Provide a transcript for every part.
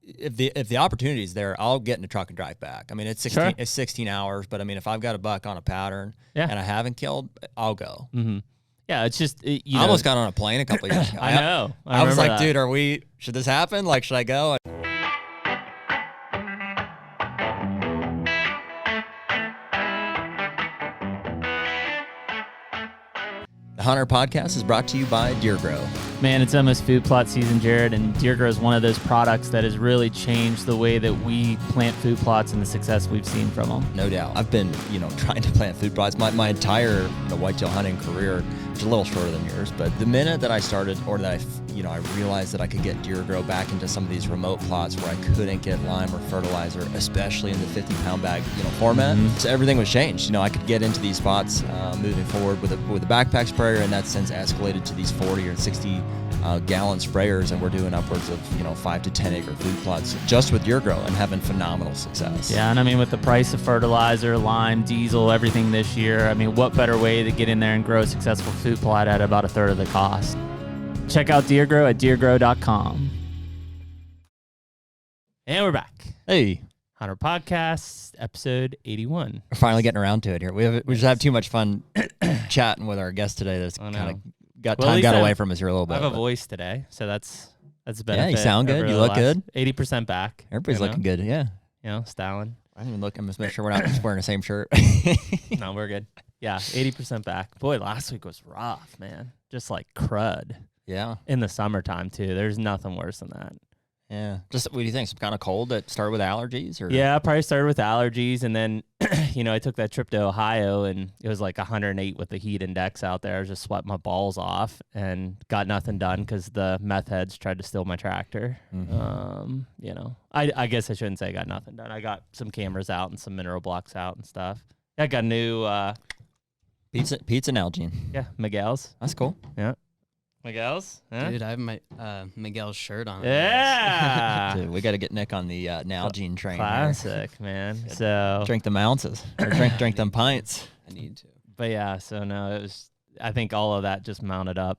if the opportunity's there, I'll get in the truck and drive back. I mean, it's 16 hours, but I mean, if I've got a buck on a pattern and I haven't killed, I'll go. Mm-hmm. Yeah, it's just I almost got on a plane a couple of years ago. I know. I was like, dude, should this happen? Like, should I go? The HUNTR Podcast is brought to you by Deer Grow. Man, it's almost food plot season, Jared, and Deer Grow is one of those products that has really changed the way that we plant food plots and the success we've seen from them. No doubt. I've been, trying to plant food plots my entire whitetail hunting career, which is a little shorter than yours. But the minute that I started, or that I realized that I could get Deer Grow back into some of these remote plots where I couldn't get lime or fertilizer, especially in the 50-pound bag, format. Mm-hmm. So everything was changed. I could get into these spots moving forward with a backpack sprayer, and that's since escalated to these 40 or 60 gallon sprayers, and we're doing upwards of 5 to 10 acre food plots just with Deer Grow and having phenomenal success. Yeah, and I mean, with the price of fertilizer, lime, diesel, everything this year, I mean, what better way to get in there and grow a successful food plot at about a third of the cost? Check out Deer Grow at deergrow.com. And we're back. Hey. HUNTR Podcast, episode 81. We're finally getting around to it here. We just have too much fun chatting with our guest today. That's kind of got away from us here a little bit. I have a voice today, so that's a benefit. Yeah, you sound good. You look good. 80% back. Everybody's looking good. Yeah. Styling. I didn't even look. I'm just making sure we're not wearing the same shirt. No, we're good. Yeah, 80% back. Boy, last week was rough, man. Just like crud. Yeah. In the summertime too. There's nothing worse than that. Yeah. Just what do you think? Some kind of cold that started with allergies, or? Yeah, probably started with allergies, and then I took that trip to Ohio, and it was like 108 with the heat index out there. I was just sweating my balls off and got nothing done because the meth heads tried to steal my tractor. Mm-hmm. I guess I shouldn't say I got nothing done. I got some cameras out and some mineral blocks out and stuff. I got new pizza Nalgene. Yeah, Miguel's. That's cool. Yeah. Miguel's? Huh? Dude, I have my Miguel's shirt on. Yeah. Dude, we got to get Nick on the Nalgene train. Classic, here. Man. So drink them ounces. Or drink them pints. I need to. But yeah, so no, it was, I think all of that just mounted up,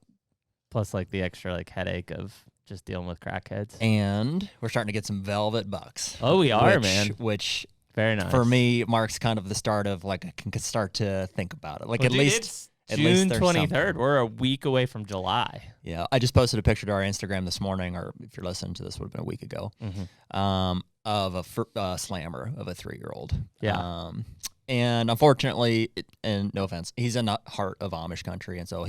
plus like the extra headache of just dealing with crackheads. And we're starting to get some velvet bucks. Oh, we are, man. Which very nice. For me marks kind of the start of I can start to think about it. At least June 23rd. We're a week away from July. Yeah, I just posted a picture to our Instagram this morning, or if you're listening to this, would have been a week ago, of a slammer of a 3-year-old. Yeah. And unfortunately, and no offense, he's in the heart of Amish country, and so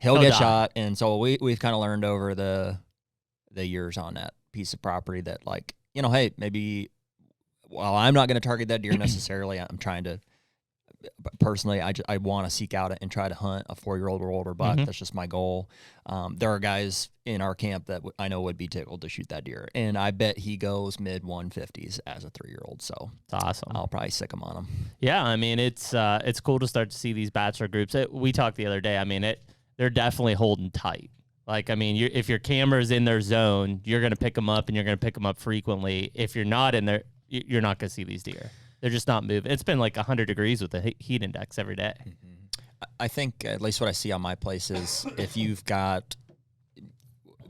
he'll get shot. And so we've kind of learned over the years on that piece of property that hey, maybe while I'm not going to target that deer necessarily, I'm trying to. Personally, I want to seek out and try to hunt a 4-year-old or older buck. Mm-hmm. That's just my goal. There are guys in our camp that I know would be tickled to shoot that deer, and I bet he goes mid 150s as a 3-year-old. So it's awesome. I'll probably sick him on him. Yeah, I mean it's cool to start to see these bachelor groups. We talked the other day. I mean they're definitely holding tight. If your camera's in their zone, you're gonna pick them up, and you're gonna pick them up frequently. If you're not in there, you're not gonna see these deer. They're just not moving. It's been 100 degrees with the heat index every day. Mm-hmm. I think at least what I see on my place is if you've got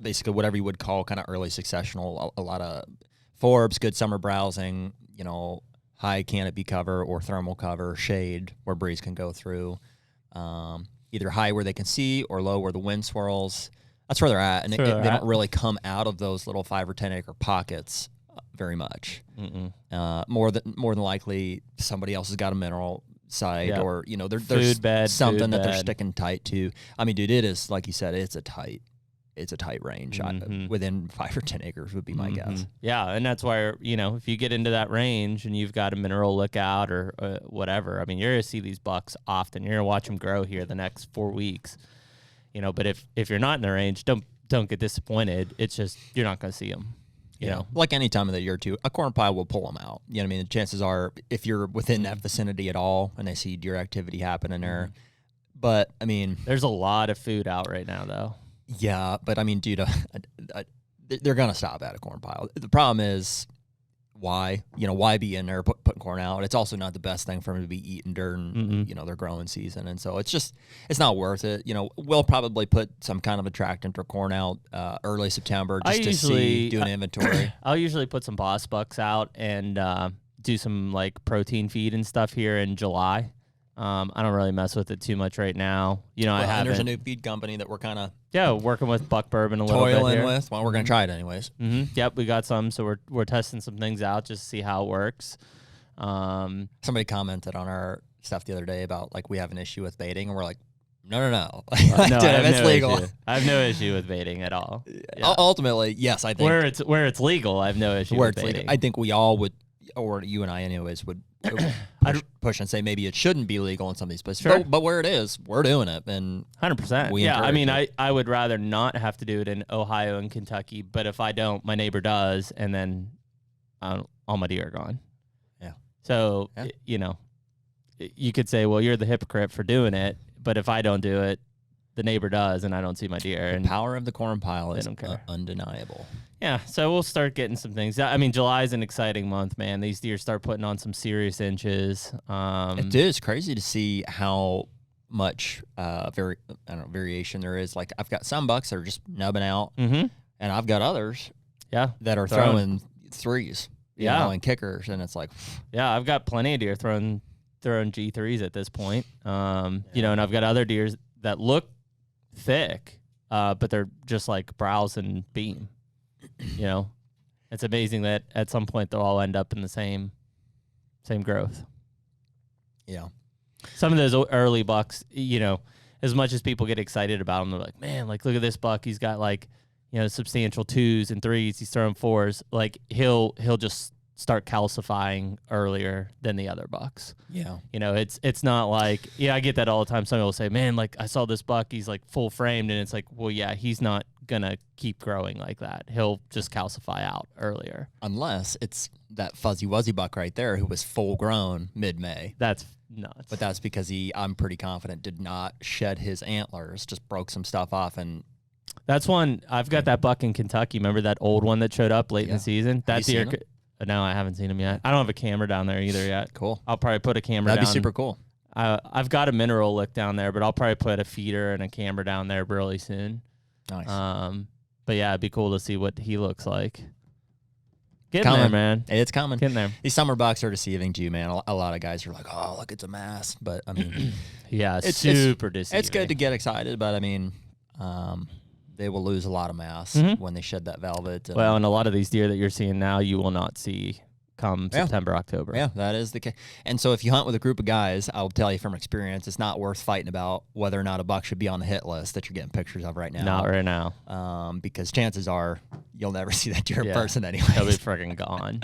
basically whatever you would call kind of early successional, a lot of forbs, good summer browsing, high canopy cover or thermal cover, shade where breeze can go through, either high where they can see or low where the wind swirls. That's where they're at. And they don't really come out of those little 5 or 10 acre pockets very much. More than likely somebody else has got a mineral site, or there's something that they're sticking tight to. I mean, dude, it is like you said, it's a tight range. Within 5 or 10 acres would be my guess. Yeah, and that's why if you get into that range and you've got a mineral lookout or whatever, I mean, you're gonna see these bucks often. You're gonna watch them grow here the next 4 weeks. But if you're not in the range, don't get disappointed. It's just you're not gonna see them. Like any time of the year, too, a corn pile will pull them out. You know what I mean? The chances are, if you're within that vicinity at all and they see deer activity happening there. But, I mean... There's a lot of food out right now, though. Yeah, but, I mean, dude, they're going to stop at a corn pile. The problem is, why be in there putting corn out? It's also not the best thing for them to be eating during their growing season, and so it's not worth it. We'll probably put some kind of attractant or corn out early September just to do an inventory. I'll usually put some boss bucks out and do some like protein feed and stuff here in July. I don't really mess with it too much right now. And there's a new feed company that we're kind of working with Buck Bourbon a little bit toiling here. with. Well, we're gonna try it anyways. Yep, we got some, so we're testing some things out just to see how it works. Somebody commented on our stuff the other day about like we have an issue with baiting, and we're like, no. No, it's legal. Issue. I have no issue with baiting at all. Yeah. Ultimately, yes, I think where it's legal, I have no issue with baiting. Legal, I think we all would, or you and I anyways, would push and say maybe it shouldn't be legal in some of these places. Sure. But where it is, we're doing it. And 100%. Yeah, I mean, I would rather not have to do it in Ohio and Kentucky, but if I don't, my neighbor does, and then all my deer are gone. Yeah. So, you could say, well, you're the hypocrite for doing it, but if I don't do it, the neighbor does, and I don't see my deer. The power of the corn pile is undeniable. Yeah, so we'll start getting some things. I mean, July is an exciting month, man. These deer start putting on some serious inches. It is crazy to see how much variation there is. Like I've got some bucks that are just nubbing out, and I've got others, that are throwing threes, and kickers, and it's like, I've got plenty of deer throwing G3s at this point. And I've got other deers that look thick, but they're just like browse and beam. It's amazing that at some point they'll all end up in the same growth. Yeah. Some of those early bucks, as much as people get excited about them, they're like, man, like look at this buck. He's got like, substantial 2s and 3s. He's throwing 4s. Like he'll just start calcifying earlier than the other bucks. Yeah. It's not like, I get that all the time. Some people will say, man, like I saw this buck, he's like full framed, and it's like, well, yeah, he's not gonna keep growing like that. He'll just calcify out earlier. Unless it's that fuzzy wuzzy buck right there who was full grown mid-May. That's nuts. But that's because I'm pretty confident, did not shed his antlers, just broke some stuff off. And that's one, I've got that buck in Kentucky. Remember that old one that showed up late in the season? That deer. No, I haven't seen him yet. I don't have a camera down there either yet. Cool. I'll probably put a camera That'd down. be super cool. I've got a mineral lick down there, but I'll probably put a feeder and a camera down there really soon. Nice. But yeah, it'd be cool to see what he looks like. Getting there, man. It's coming. Getting there. These summer bucks are deceiving too, man. A lot of guys are like, oh, look, it's a mass. But, I mean. It's super deceiving. It's good to get excited, but, I mean, they will lose a lot of mass when they shed that velvet. And a lot of these deer that you're seeing now, you will not see come September, October. Yeah, that is the case. And so if you hunt with a group of guys, I'll tell you from experience, it's not worth fighting about whether or not a buck should be on the hit list that you're getting pictures of right now. Not right now. Because chances are you'll never see that deer in person anyway. They'll be freaking gone.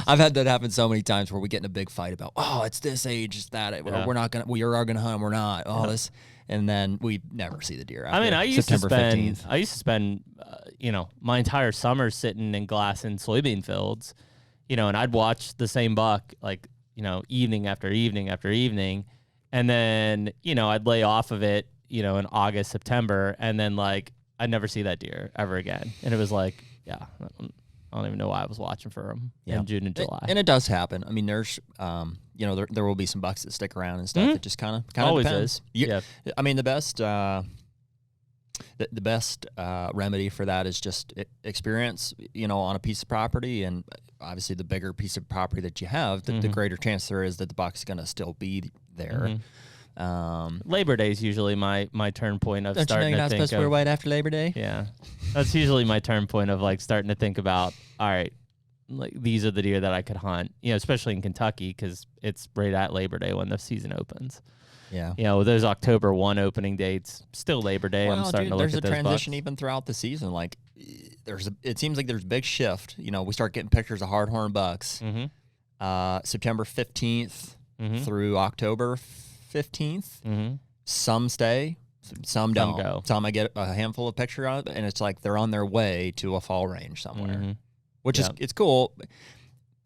I've had that happen so many times where we get in a big fight about, oh, it's this age, it's that. We're not going to, we are going to hunt, we're not. Oh, this. And then we never see the deer after I used September to spend 15th. I used to spend my entire summer sitting in glass in soybean fields, and I'd watch the same buck like, evening after evening after evening, and then, I'd lay off of it, in August, September, and then like I'd never see that deer ever again. And it was like, I don't even know why I was watching for him in June and July. And it does happen. I mean, there's there will be some bucks that stick around and stuff. It just kind of always depends. is. I mean, the best remedy for that is just experience, on a piece of property, and obviously the bigger piece of property that you have, the greater chance there is that the buck's going to still be there. Labor Day is usually my turn point of starting to think of. Don't you know you're not supposed to wear white after Labor Day? Yeah, that's usually my turn point of like starting to think about, all right, like these are the deer that I could hunt, especially in Kentucky because it's right at Labor Day when the season opens. Yeah. With those October 1 opening dates, still Labor Day. I'm starting to look at those There's a transition bucks. even throughout the season. Like, it seems like there's a big shift. We start getting pictures of hardhorn bucks. September 15th through October 15th. Some stay, some don't. Go. Some I get a handful of pictures of, and it's like they're on their way to a fall range somewhere, which is it's cool.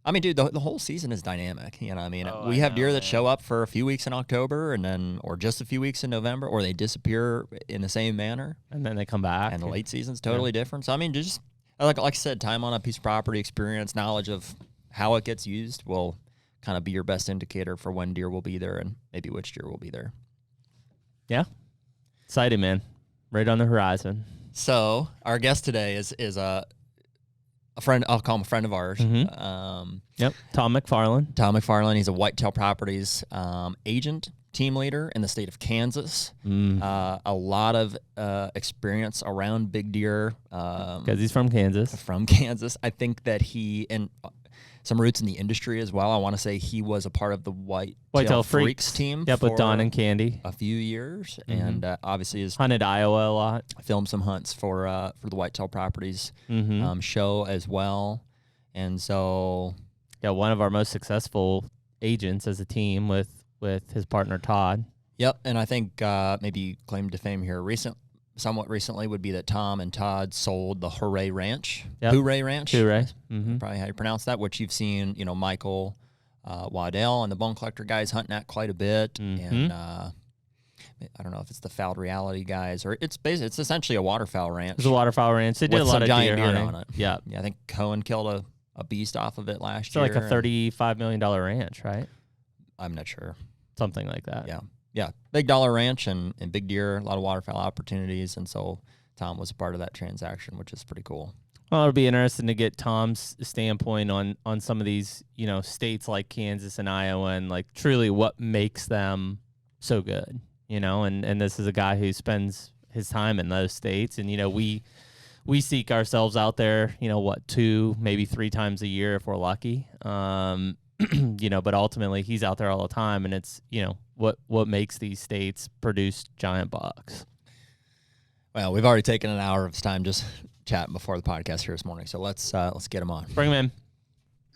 I mean, dude, the whole season is dynamic. We have deer that show up for a few weeks in October or just a few weeks in November, or they disappear in the same manner. And then they come back. And the late season's totally different. So, I mean, just like I said, time on a piece of property, experience, knowledge of how it gets used will kind of be your best indicator for when deer will be there and maybe which deer will be there. Yeah. Excited, man. Right on the horizon. So our guest today is a friend. I'll call him a friend of ours. Mm-hmm. Yep. Tom McFarlane. Tom McFarlane. He's a Whitetail Properties agent, team leader in the state of Kansas. A lot of experience around big deer. Because he's from Kansas. I think that he and some roots in the industry as well. I want to say he was a part of the Whitetail Freaks team. Yep, with Don and Candy. A few years, and obviously has hunted Iowa a lot. Filmed some hunts for the Whitetail Properties show as well, and so one of our most successful agents as a team with his partner Todd. Yep, and I think maybe claim to fame here somewhat recently would be that Tom and Todd sold the Hooray Ranch. Yep. Hooray Ranch. Hooray. Probably how you pronounce that, which you've seen, Michael Waddell and the Bone Collector guys hunting at quite a bit. And I don't know if it's the Fouled Reality guys or it's essentially a waterfowl ranch. It's a waterfowl ranch. They did a lot of giant deer hunting on it. Yeah. I think Cohen killed a beast off of it last year. It's like a $35 million ranch, right? I'm not sure. Something like that. Yeah, big dollar ranch and big deer, a lot of waterfowl opportunities, and so Tom was a part of that transaction, which is pretty cool. Well, it'll be interesting to get Tom's standpoint on some of these, states like Kansas and Iowa, and like truly what makes them so good, and this is a guy who spends his time in those states, and we seek ourselves out there, 2, maybe 3 times a year if we're lucky. But ultimately he's out there all the time, and it's, what makes these states produce giant bucks. Well, we've already taken an hour of his time just chatting before the podcast here this morning, so let's get him on. Bring him in.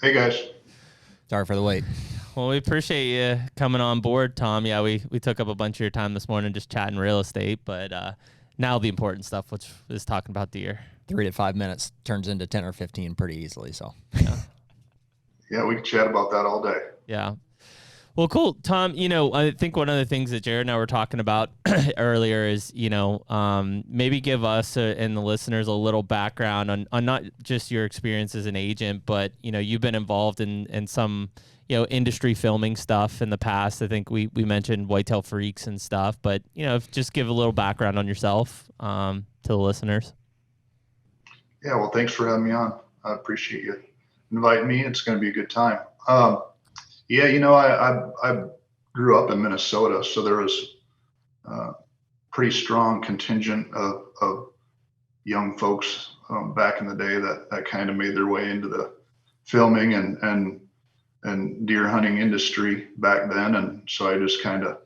Hey guys. Sorry for the wait. Well, we appreciate you coming on board, Tom. Yeah, we took up a bunch of your time this morning just chatting real estate, but now the important stuff, which is talking about deer. 3 to 5 minutes turns into 10 or 15 pretty easily, so. Yeah, we can chat about that all day. Yeah. Well, cool. Tom, I think one of the things that Jared and I were talking about earlier is, maybe give us and the listeners a little background on not just your experience as an agent, but, you've been involved in some, industry filming stuff in the past. I think we mentioned Whitetail Freaks and stuff, but, just give a little background on yourself to the listeners. Yeah, well, thanks for having me on. I appreciate you inviting me. It's going to be a good time. I grew up in Minnesota, so there was a pretty strong contingent of young folks back in the day that kind of made their way into the filming and deer hunting industry back then. And so I just kind of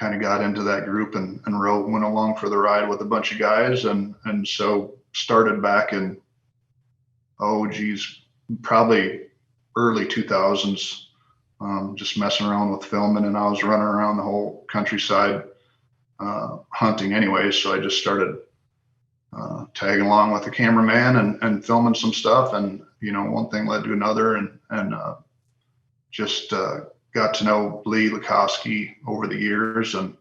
got into that group and went along for the ride with a bunch of guys. And so started back in, probably early 2000s, just messing around with filming, and I was running around the whole countryside hunting anyway. So I just started tagging along with the cameraman and filming some stuff, and one thing led to another, and just got to know Lee Lukowski over the years. And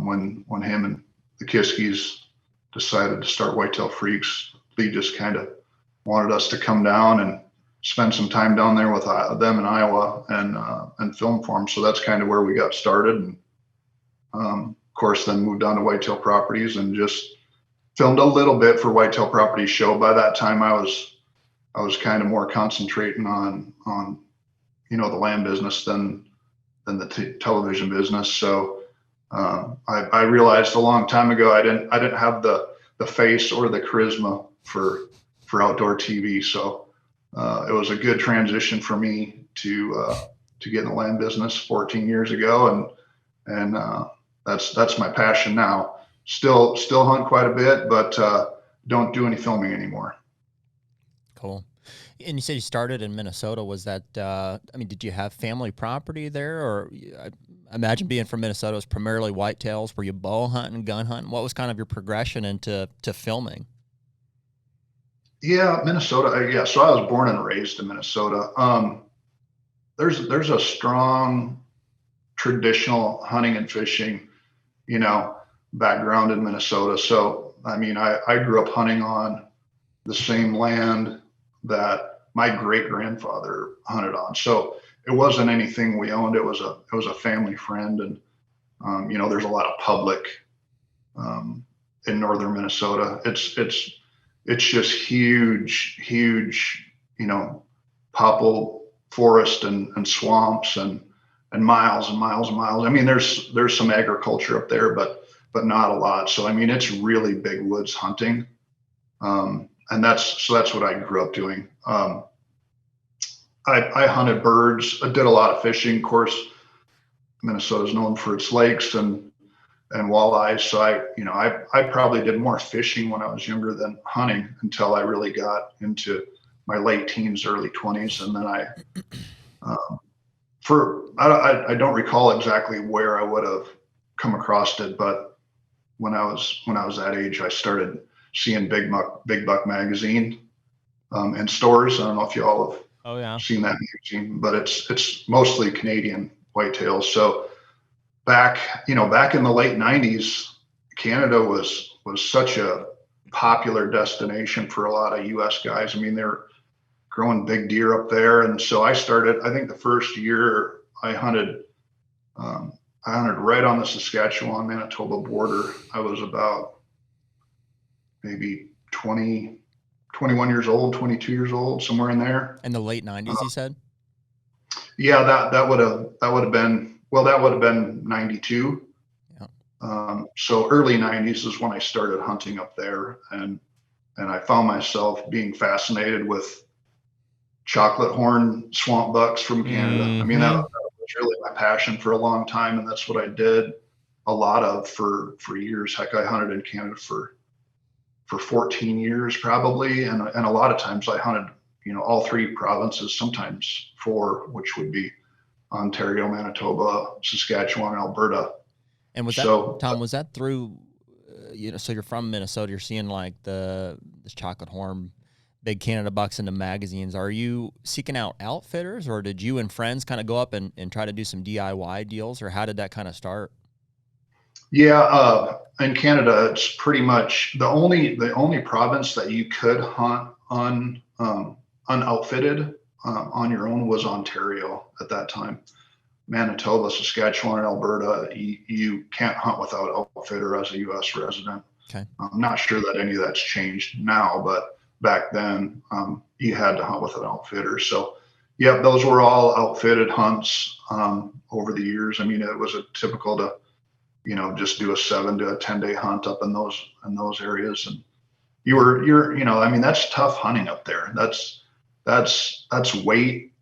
when him and the Kiskies decided to start Whitetail Freaks, Lee just kind of wanted us to come down and spend some time down there with them in Iowa and film for them. So that's kind of where we got started. And of course, then moved on to Whitetail Properties and just filmed a little bit for Whitetail Properties show. By that time, I was kind of more concentrating on the land business than the television business. So I realized a long time ago I didn't have the face or the charisma for outdoor TV. So it was a good transition for me to get in the land business 14 years ago, and that's my passion now. Still hunt quite a bit, but don't do any filming anymore. Cool. And you said you started in Minnesota. Was that, did you have family property there? Or I imagine being from Minnesota was primarily whitetails. Were you bow hunting, gun hunting? What was kind of your progression into filming? Yeah, Minnesota. So I was born and raised in Minnesota. There's a strong traditional hunting and fishing, background in Minnesota. So, I grew up hunting on the same land that my great grandfather hunted on. So it wasn't anything we owned. It was a family friend. And, there's a lot of public, in northern Minnesota. It's just huge, popple forest and swamps and miles and miles and miles. I mean, there's some agriculture up there, but not a lot. So, I mean, it's really big woods hunting. And that's what I grew up doing. I hunted birds. I did a lot of fishing. Of course, Minnesota's known for its lakes and walleyes. So I probably did more fishing when I was younger than hunting until I really got into my late teens, early 20s. And then I don't recall exactly where I would have come across it, but when I was that age, I started seeing Big Buck magazine in stores. I don't know if y'all have seen that magazine, but it's mostly Canadian whitetails. So back in the late 90s, Canada was such a popular destination for a lot of US guys. I mean, they're growing big deer up there. And so I think the first year I hunted right on the Saskatchewan Manitoba border. I was about maybe 21 years old, 22 years old, somewhere in there. In the late 90s, you said? Yeah, that would have been 92. Yeah. So early 90s is when I started hunting up there, and I found myself being fascinated with chocolate horn swamp bucks from Canada. I mean, that was really my passion for a long time, and that's what I did a lot of for years. Heck, I hunted in Canada for 14 years probably, and a lot of times I hunted all three provinces, sometimes four, which would be Ontario, Manitoba, Saskatchewan, and Alberta. And was that, Tom, was that through so you're from Minnesota, you're seeing like this chocolate horn big Canada bucks in the magazines. Are you seeking out outfitters, or did you and friends kind of go up and try to do some DIY deals, or how did that kind of start? Yeah, in Canada, it's pretty much the only province that you could hunt unoutfitted on your own was Ontario at that time. Manitoba, Saskatchewan, and Alberta, you can't hunt without outfitter as a U.S. resident. Okay. I'm not sure that any of that's changed now, but back then you had to hunt with an outfitter. So, yeah, those were all outfitted hunts over the years. I mean, it was typical to just do a 7 to 10 day hunt up in those areas. And I mean, that's tough hunting up there. That's wait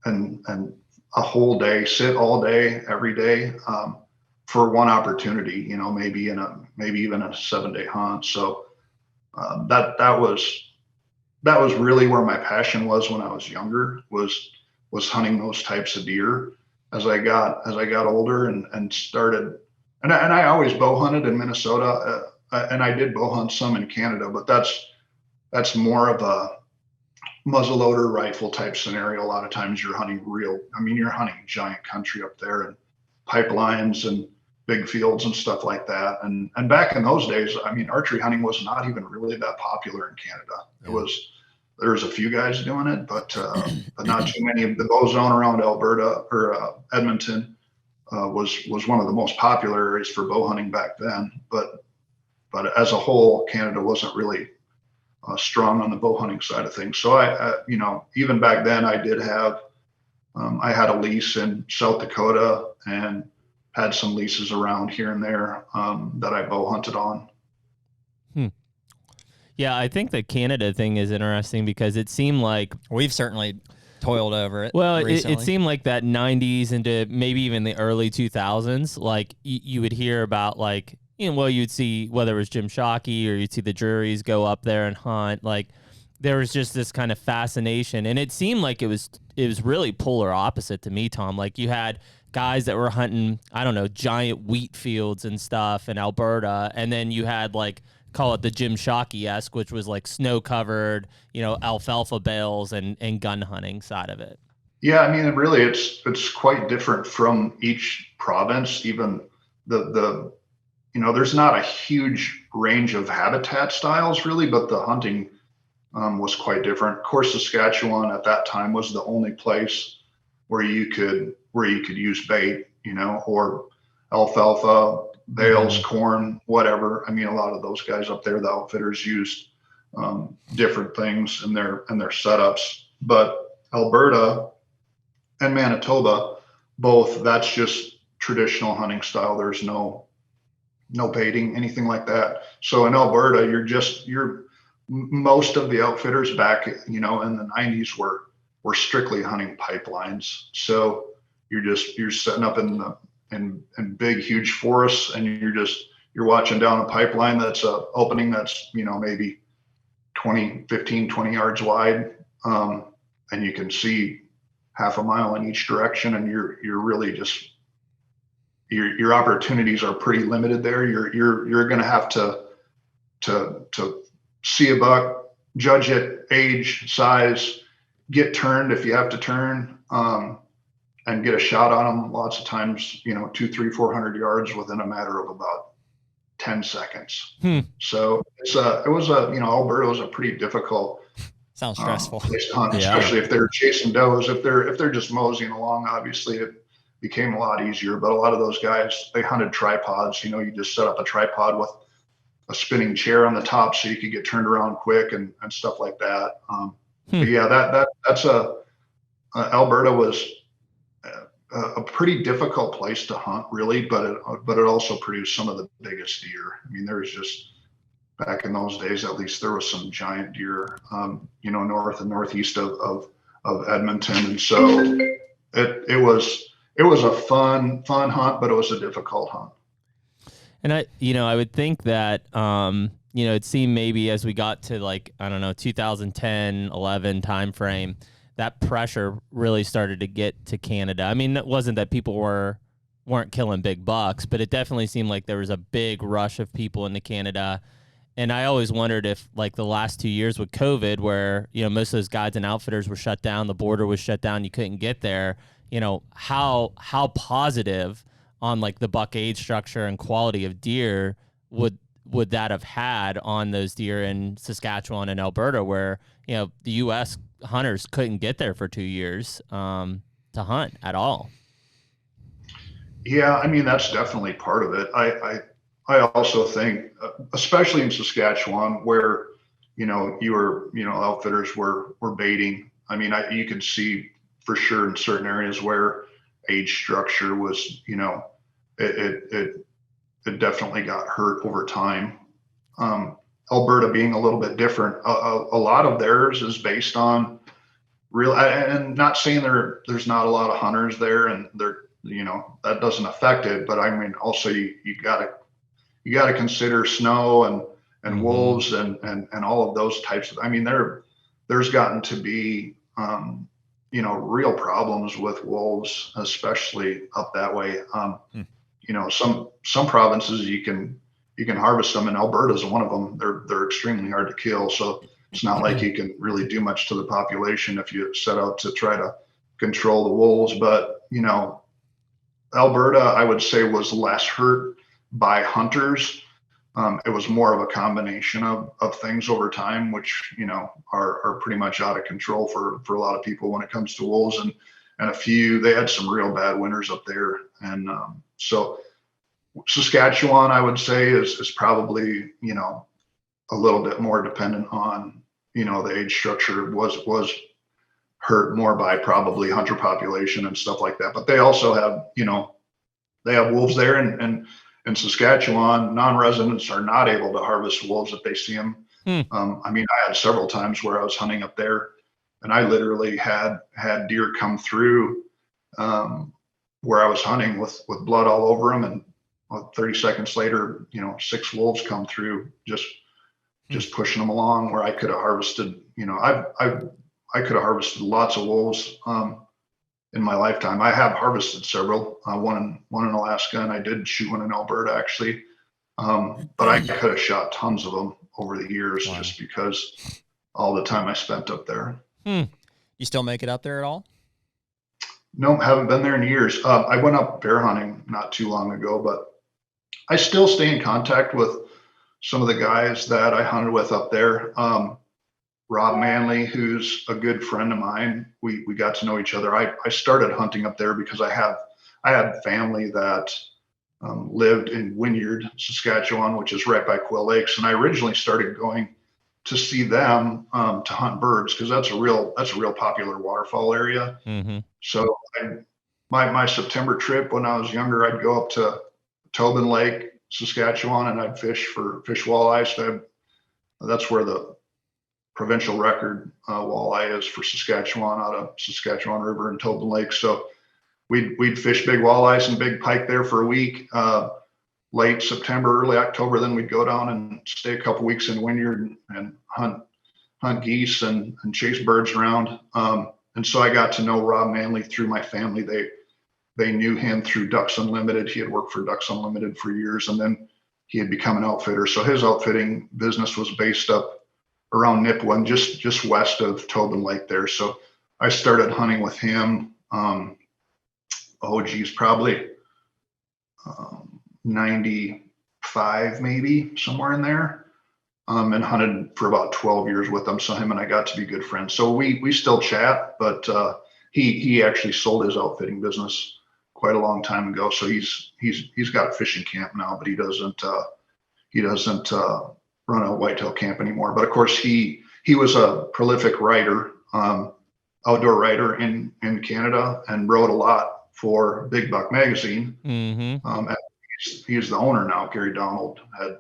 and a whole day, sit all day, every day, for one opportunity, maybe even a 7 day hunt. So, that was really where my passion was when I was younger, was hunting those types of deer. As I got older and started, and I always bow hunted in Minnesota, and I did bow hunt some in Canada, but that's more of a muzzleloader rifle type scenario. A lot of times you're hunting giant country up there, and pipelines and big fields and stuff like that. And back in those days, I mean, archery hunting was not even really that popular in Canada. There was a few guys doing it, but not too many. The bow zone around Alberta or Edmonton was one of the most popular areas for bow hunting back then. But as a whole, Canada wasn't really strong on the bow hunting side of things. So I even back then I did have, I had a lease in South Dakota and had some leases around here and there that I bow hunted on. Yeah, I think the Canada thing is interesting because it seemed like we've certainly toiled over it. Well, it seemed like that 90s into maybe even the early 2000s, like you would hear about like, you'd see whether it was Jim Shockey or you'd see the juries go up there and hunt. Like there was just this kind of fascination, and it seemed like it was really polar opposite to me, Tom. Like you had guys that were hunting, I don't know, giant wheat fields and stuff in Alberta, and then you had like, call it the Jim Shockey-esque, which was like snow-covered, alfalfa bales and gun hunting side of it. Yeah, I mean, really, it's quite different from each province. Even the there's not a huge range of habitat styles really, but the hunting was quite different. Of course, Saskatchewan at that time was the only place where you could use bait, or alfalfa, bales, corn, whatever. I mean, a lot of those guys up there, the outfitters, used different things in their setups. But Alberta and Manitoba, both, that's just traditional hunting style. There's no baiting, anything like that. So in Alberta, most of the outfitters back, in the 90s were strictly hunting pipelines. So you're setting up in big, huge forests, and you're watching down a pipeline that's a opening that's, maybe 15, 20 yards wide. And you can see half a mile in each direction, and you're really just, your opportunities are pretty limited there. You're going to have to see a buck, judge it, age, size, get turned if you have to turn, and get a shot on them lots of times, 200, 300, 400 yards within a matter of about 10 seconds. So Alberta was a pretty difficult. Sounds stressful. Place to hunt, especially if they're chasing does. If they're just moseying along, obviously it became a lot easier. But a lot of those guys, they hunted tripods. You just set up a tripod with a spinning chair on the top so you could get turned around quick and stuff like that. But yeah, that's Alberta was a pretty difficult place to hunt, really, but it also produced some of the biggest deer. I mean, there was just, back in those days, at least, there was some giant deer, north and northeast of Edmonton. And so it was a fun hunt, but it was a difficult hunt. And I would think that, it seemed maybe as we got to 2010, 11 timeframe, that pressure really started to get to Canada. I mean, it wasn't that people weren't killing big bucks, but it definitely seemed like there was a big rush of people into Canada. And I always wondered if, the last 2 years with COVID, where, most of those guides and outfitters were shut down, the border was shut down, you couldn't get there, how positive on the buck age structure and quality of deer would that have had on those deer in Saskatchewan and Alberta, where, the U.S. hunters couldn't get there for 2 years to hunt at all? Yeah, I mean, that's definitely part of it. I also think, especially in Saskatchewan, where, outfitters were baiting. I mean, you could see for sure in certain areas where age structure was, it definitely got hurt over time. Alberta being a little bit different, a lot of theirs is based on real, and not saying there's not a lot of hunters there, and that doesn't affect it. But I mean, also you gotta consider snow and wolves and all of those types of. I mean, there's gotten to be real problems with wolves, especially up that way. Some provinces you can harvest them, and Alberta's one of them. They're extremely hard to kill, so it's not like you can really do much to the population if you set out to try to control the wolves. But Alberta, I would say, was less hurt by hunters. It was more of a combination of things over time, which are pretty much out of control for a lot of people when it comes to wolves, and they had some real bad winters up there. And so Saskatchewan, I would say, is probably a little bit more dependent on the age structure, was hurt more by probably hunter population and stuff like that. But they also have they have wolves there, and in Saskatchewan, non-residents are not able to harvest wolves if they see them. I mean, I had several times where I was hunting up there, and I literally had deer come through where I was hunting with blood all over them, and 30 seconds later, 6 wolves come through, just pushing them along, where I could have harvested. I could have harvested lots of wolves in my lifetime. I have harvested several, one in Alaska, and I did shoot one in Alberta, actually. But I could have shot tons of them over the years, just because all the time I spent up there. You still make it up there at all? No, haven't been there in years. I went up bear hunting not too long ago, but I still stay in contact with some of the guys that I hunted with up there. Rob Manley, who's a good friend of mine. We got to know each other. I started hunting up there because I had family that lived in Wynyard, Saskatchewan, which is right by Quill Lakes. And I originally started going to see them to hunt birds because that's a real popular waterfowl area. Mm-hmm. So my September trip when I was younger, I'd go up to Tobin Lake, Saskatchewan, and I'd fish walleye. So that's where the provincial record walleye is for Saskatchewan, out of Saskatchewan River and Tobin Lake. So we'd fish big walleyes and big pike there for a week, late September, early October. Then we'd go down and stay a couple weeks in Wynyard and hunt geese and chase birds around. And so I got to know Rob Manley through my family. They knew him through Ducks Unlimited. He had worked for Ducks Unlimited for years, and then he had become an outfitter. So his outfitting business was based up around Nipawin, just west of Tobin Lake there. So I started hunting with him. Probably 95, maybe somewhere in there. And hunted for about 12 years with him. So him and I got to be good friends. So we still chat, but he actually sold his outfitting business quite a long time ago. So he's got a fishing camp now, but he doesn't run a whitetail camp anymore. But of course he was a prolific writer, outdoor writer in Canada, and wrote a lot for Big Buck magazine. Mm-hmm. And he's the owner now. Gary Donald had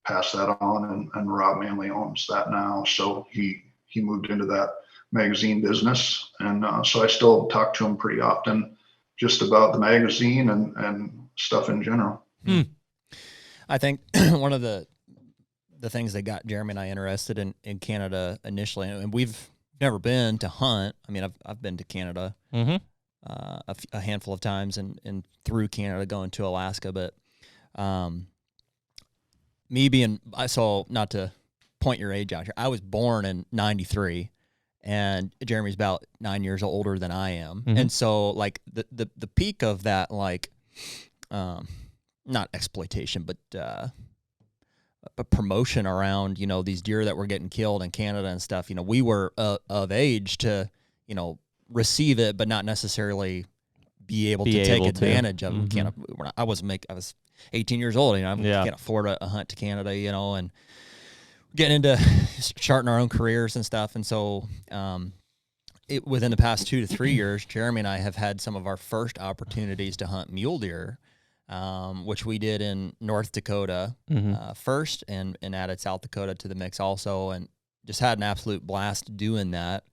passed that on, and Rob Manley owns that now. So he moved into that magazine business. And so I still talk to him pretty often just about the magazine and stuff in general. I think one of the things that got Jeremy and I interested in Canada initially, and we've never been to hunt. I mean, I've been to Canada a handful of times and through Canada going to Alaska, but not to point your age out here, I was born in 93, and Jeremy's about 9 years older than I am. Mm-hmm. And so like the peak of that, like, not exploitation, but a promotion around, these deer that were getting killed in Canada and stuff, we were of age to, receive it, but not necessarily be able to take advantage of them. Mm-hmm. I was 18 years old, I can't afford a hunt to Canada, and getting into starting our own careers and stuff. And so within the past 2 to 3 years, Jeremy and I have had some of our first opportunities to hunt mule deer, which we did in North Dakota first, and added South Dakota to the mix also, and just had an absolute blast doing that.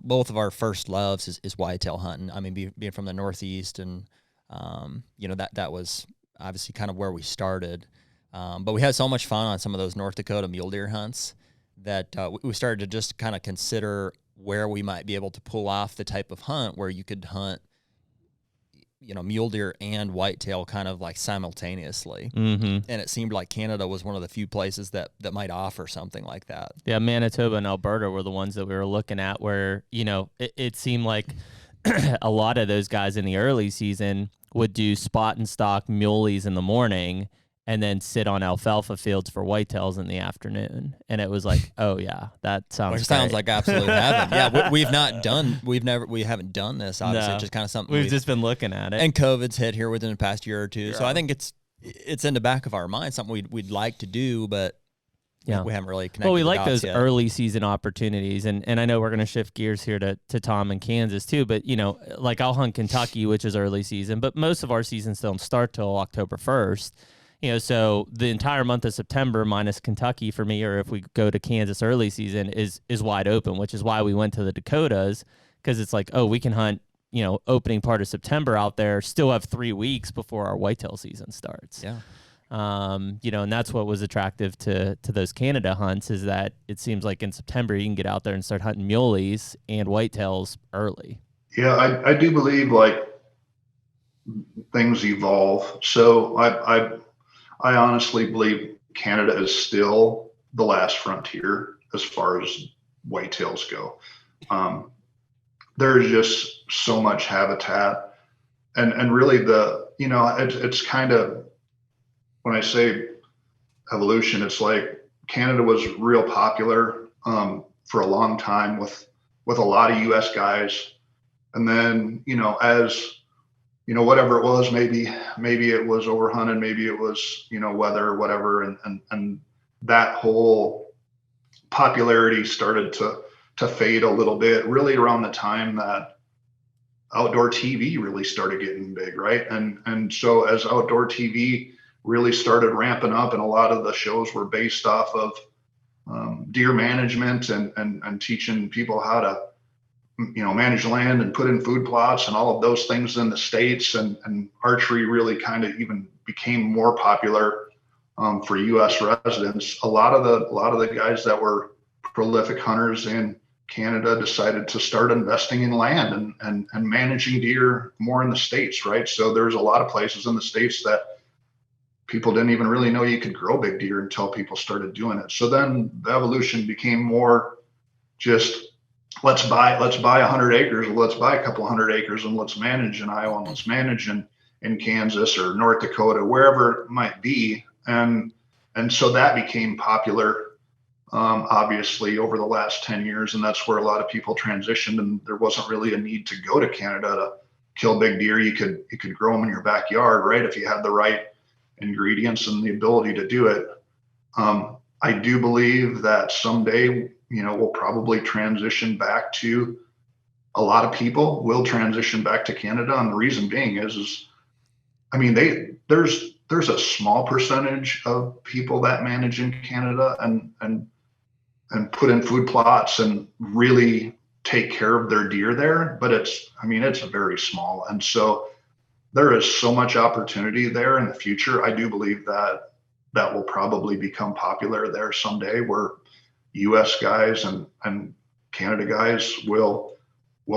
Both of our first loves is whitetail hunting. I mean, being from the Northeast, and that was obviously kind of where we started. But we had so much fun on some of those North Dakota mule deer hunts that we started to just kind of consider where we might be able to pull off the type of hunt where you could hunt, mule deer and whitetail kind of like simultaneously. Mm-hmm. And it seemed like Canada was one of the few places that might offer something like that. Yeah, Manitoba and Alberta were the ones that we were looking at where, it seemed like a lot of those guys in the early season would do spot and stock muleys in the morning and then sit on alfalfa fields for whitetails in the afternoon. And it was like, oh yeah, that sounds Which sounds like absolute heaven. Yeah, we haven't done this, obviously. No. It's just kind of something we've just been looking at it. And COVID's hit here within the past year or two. Yeah. So I think it's in the back of our mind, something we'd like to do, but we haven't really connected. Well, we like those yet. early season opportunities, and I know we're going to shift gears here to Tom in Kansas too, but like I'll hunt Kentucky, which is early season, but most of our seasons don't start till October 1st. So the entire month of September minus Kentucky for me, or if we go to Kansas early season, is wide open, which is why we went to the Dakotas, because it's like, oh, we can hunt, opening part of September out there, still have 3 weeks before our whitetail season starts. Yeah. And that's what was attractive to those Canada hunts, is that it seems like in September you can get out there and start hunting muleys and whitetails early. Yeah, I do believe like things evolve. So I honestly believe Canada is still the last frontier as far as whitetails go. There's just so much habitat, and really it's kind of, when I say evolution, it's like Canada was real popular for a long time with a lot of U.S. guys. And then, as whatever it was, maybe it was overhunted, maybe it was, weather or whatever. And that whole popularity started to fade a little bit, really around the time that outdoor TV really started getting big, right? And so as outdoor TV really started ramping up, and a lot of the shows were based off of deer management and teaching people how to manage land and put in food plots and all of those things in the States, and archery really kind of even became more popular for U.S. residents. A lot of the guys that were prolific hunters in Canada decided to start investing in land and managing deer more in the States, right? So there's a lot of places in the States that people didn't even really know you could grow big deer until people started doing it. So then the evolution became more just let's buy 100 acres, or let's buy a couple 100 acres and let's manage in Iowa, and let's manage in Kansas or North Dakota, wherever it might be. And so that became popular, obviously, over the last 10 years. And that's where a lot of people transitioned, and there wasn't really a need to go to Canada to kill big deer. You could grow them in your backyard, right? If you had the right ingredients and the ability to do it. I do believe that someday, we'll probably transition back to, a lot of people will transition back to Canada. And the reason being is there's a small percentage of people that manage in Canada and put in food plots and really take care of their deer there, but it's very small. And so there is so much opportunity there in the future. I do believe that will probably become popular there someday, where U.S. guys and Canada guys will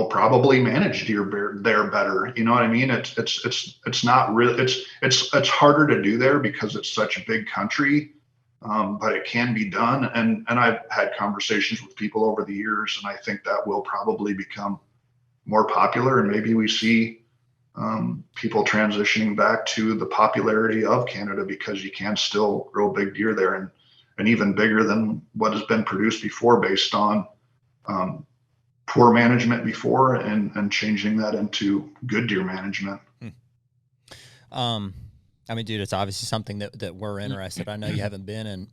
probably manage deer there better. You know what I mean? It's not really, it's harder to do there because it's such a big country, but it can be done. And I've had conversations with people over the years, and I think that will probably become more popular, and maybe we see people transitioning back to the popularity of Canada, because you can still grow big deer there, and even bigger than what has been produced before, based on poor management before, and changing that into good deer management. Dude, it's obviously something that we're interested. I know you haven't been in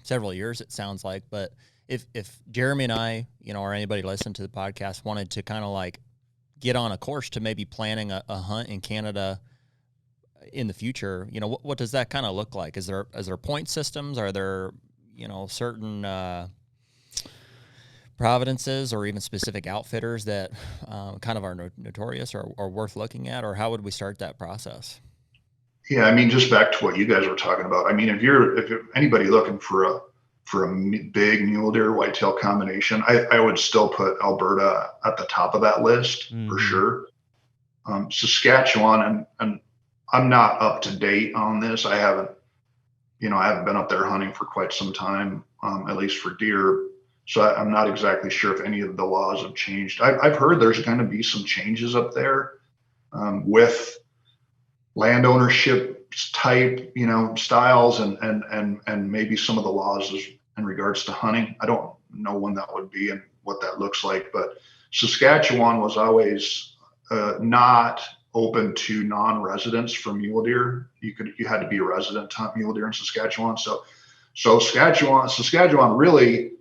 several years, it sounds like, but if Jeremy and I, or anybody listening to the podcast, wanted to kind of like get on a course to maybe planning a hunt in Canada in the future, what does that kind of look like? Is there point systems? Are there, certain providences or even specific outfitters that kind of are notorious or worth looking at, or how would we start that process? Yeah, just back to what you guys were talking about. If you're anybody looking for a big mule deer whitetail combination, I would still put Alberta at the top of that list for sure. Saskatchewan, and I'm not up to date on this. I haven't been up there hunting for quite some time, at least for deer. So I'm not exactly sure if any of the laws have changed. I've heard there's going to be some changes up there with land ownership type, styles, and maybe some of the laws in regards to hunting. I don't know when that would be and what that looks like, but Saskatchewan was always not open to non-residents for mule deer. You had to be a resident to hunt mule deer in Saskatchewan. So Saskatchewan really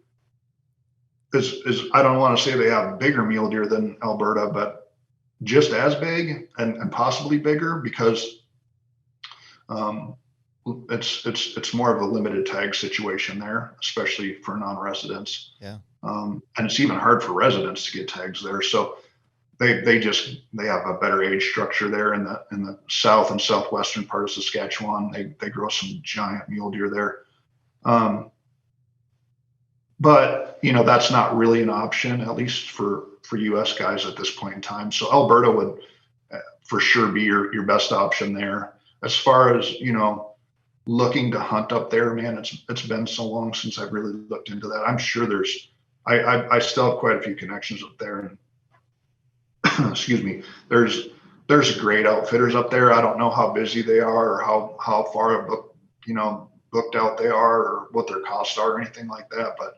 is, I don't want to say they have bigger mule deer than Alberta, but just as big and possibly bigger, because it's more of a limited tag situation there, especially for non-residents. Yeah. And it's even hard for residents to get tags there. So they have a better age structure there in the south and southwestern part of Saskatchewan. They grow some giant mule deer there. But that's not really an option, at least for U.S. guys at this point in time. So Alberta would for sure be your best option there. As far as, looking to hunt up there, man, it's been so long since I've really looked into that. I'm sure I still have quite a few connections up there, and excuse me, there's great outfitters up there. I don't know how busy they are, or how far booked out they are, or what their costs are, or anything like that. But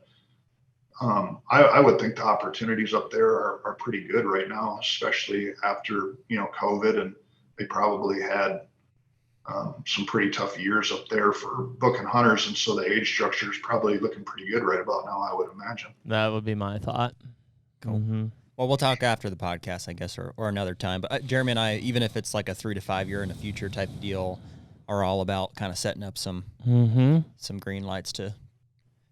I would think the opportunities up there are pretty good right now, especially after, COVID, and they probably had some pretty tough years up there for booking hunters. And so the age structure is probably looking pretty good right about now, I would imagine. That would be my thought. Cool. Mm-hmm. Well, we'll talk after the podcast, I guess, or another time. But Jeremy and I, even if it's like a 3 to 5 year in the future type of deal, are all about kind of setting up some green lights to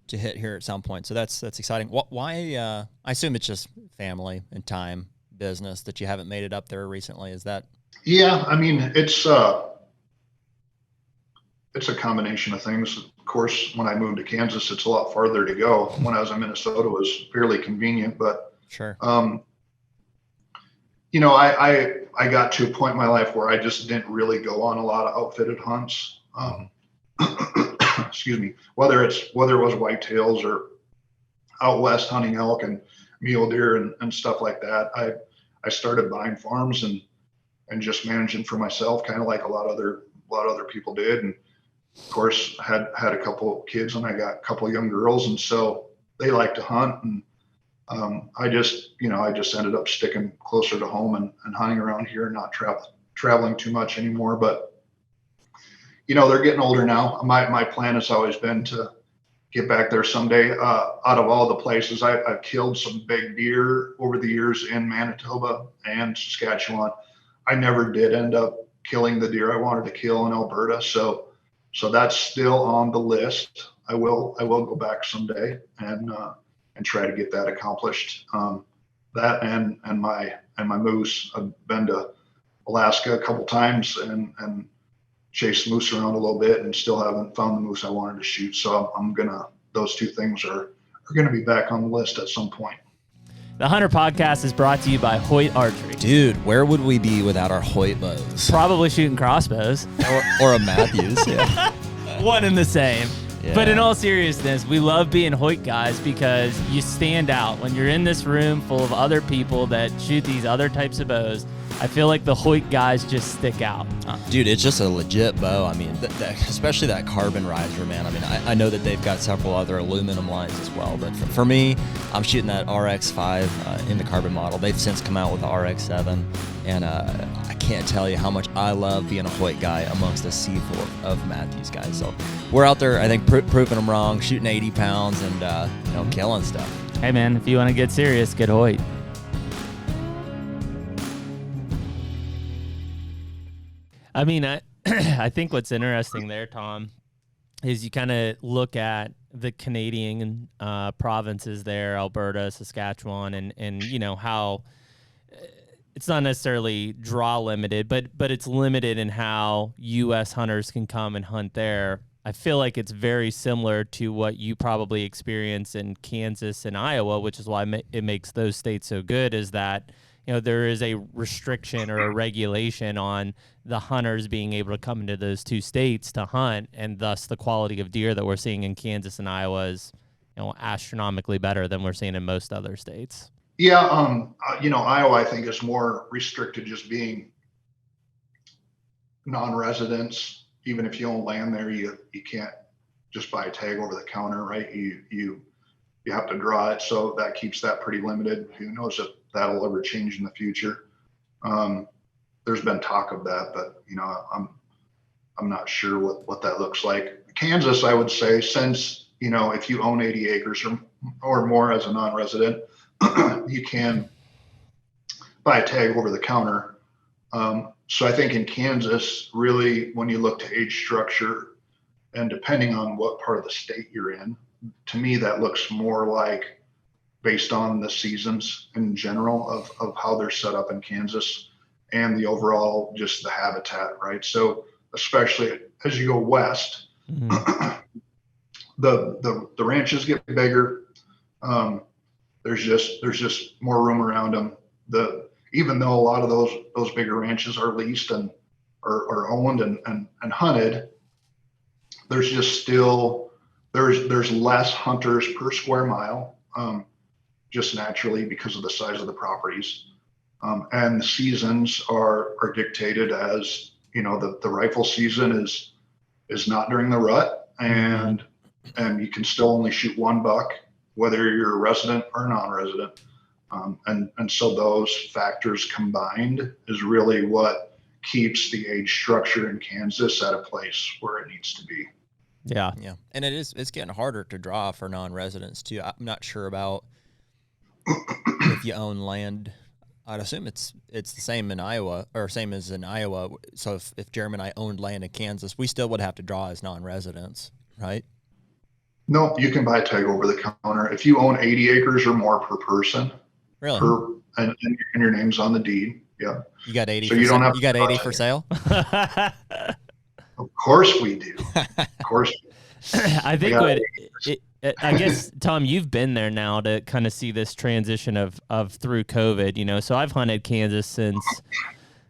hit here at some point. So that's exciting. Why? I assume it's just family and time, business that you haven't made it up there recently. Is that? Yeah, I mean, it's a combination of things. Of course, when I moved to Kansas, it's a lot farther to go. When I was in Minnesota, it was fairly convenient, but sure. I got to a point in my life where I just didn't really go on a lot of outfitted hunts. Excuse me, whether it was whitetails or out west hunting elk and mule deer and stuff like that. I started buying farms and just managing for myself, kind of like a lot of other people did. And of course, had a couple of kids, and I got a couple of young girls, and so they like to hunt. And I just ended up sticking closer to home and hunting around here, not traveling too much anymore. But they're getting older now. My plan has always been to get back there someday. Out of all the places, I've killed some big deer over the years in Manitoba and Saskatchewan. I never did end up killing the deer I wanted to kill in Alberta. So that's still on the list. I will go back someday and try to get that accomplished. That and my moose. I've been to Alaska a couple times and chased moose around a little bit, and still haven't found the moose I wanted to shoot. So those two things are gonna be back on the list at some point. The HUNTR Podcast is brought to you by Hoyt Archery. Dude, where would we be without our Hoyt bows? Probably shooting crossbows. or a Matthews, yeah. One and the same. Yeah. But in all seriousness, we love being Hoyt guys because you stand out. When you're in this room full of other people that shoot these other types of bows, I feel like the Hoyt guys just stick out. Dude, it's just a legit bow. I mean, especially that carbon riser, man. I mean, I know that they've got several other aluminum lines as well, but for me, I'm shooting that RX5 in the carbon model. They've since come out with the RX7, and I can't tell you how much I love being a Hoyt guy amongst a sea full of Matthews guys. So we're out there, I think, proving them wrong, shooting 80 pounds and killing stuff. Hey, man, if you want to get serious, get Hoyt. I mean, I think what's interesting there, Tom, is you kind of look at the Canadian provinces there, Alberta, Saskatchewan, and how it's not necessarily draw limited, but it's limited in how U.S. hunters can come and hunt there. I feel like it's very similar to what you probably experience in Kansas and Iowa, which is why it makes those states so good, is that there is a restriction or a regulation on the hunters being able to come into those two states to hunt, and thus the quality of deer that we're seeing in Kansas and Iowa is, astronomically better than we're seeing in most other states. Yeah, Iowa, I think, is more restricted, just being non-residents. Even if you own land there, you can't just buy a tag over the counter, right? You have to draw it, so that keeps that pretty limited. Who knows if that'll ever change in the future? There's been talk of that, but I'm not sure what that looks like. Kansas, I would say, since if you own 80 acres or more as a non-resident, you can buy a tag over the counter. So I think in Kansas, really, when you look to age structure, and depending on what part of the state you're in, to me that looks more like based on the seasons in general of how they're set up in Kansas and the overall, just the habitat, right? So especially as you go west, the ranches get bigger. There's just more room around them. Even though a lot of those bigger ranches are leased and are owned and hunted, there's just still there's less hunters per square mile, just naturally because of the size of the properties. And the seasons are dictated as, the rifle season is not during the rut, and you can still only shoot one buck whether you're a resident or non-resident. And so those factors combined is really what keeps the age structure in Kansas at a place where it needs to be. Yeah. Yeah. And it's getting harder to draw for non-residents too. I'm not sure about if you own land. I'd assume it's the same in Iowa, or same as in Iowa. So if Jeremy and I owned land in Kansas, we still would have to draw as non-residents, right? No, you can buy a tag over the counter. If you own 80 acres or more per person, Really? and your name's on the deed. Yeah. You got 80. So you don't have you got 80 for sale? Of course we do. Of course. I think I guess, Tom, you've been there now to kind of see this transition of through COVID, you know. So I've hunted Kansas since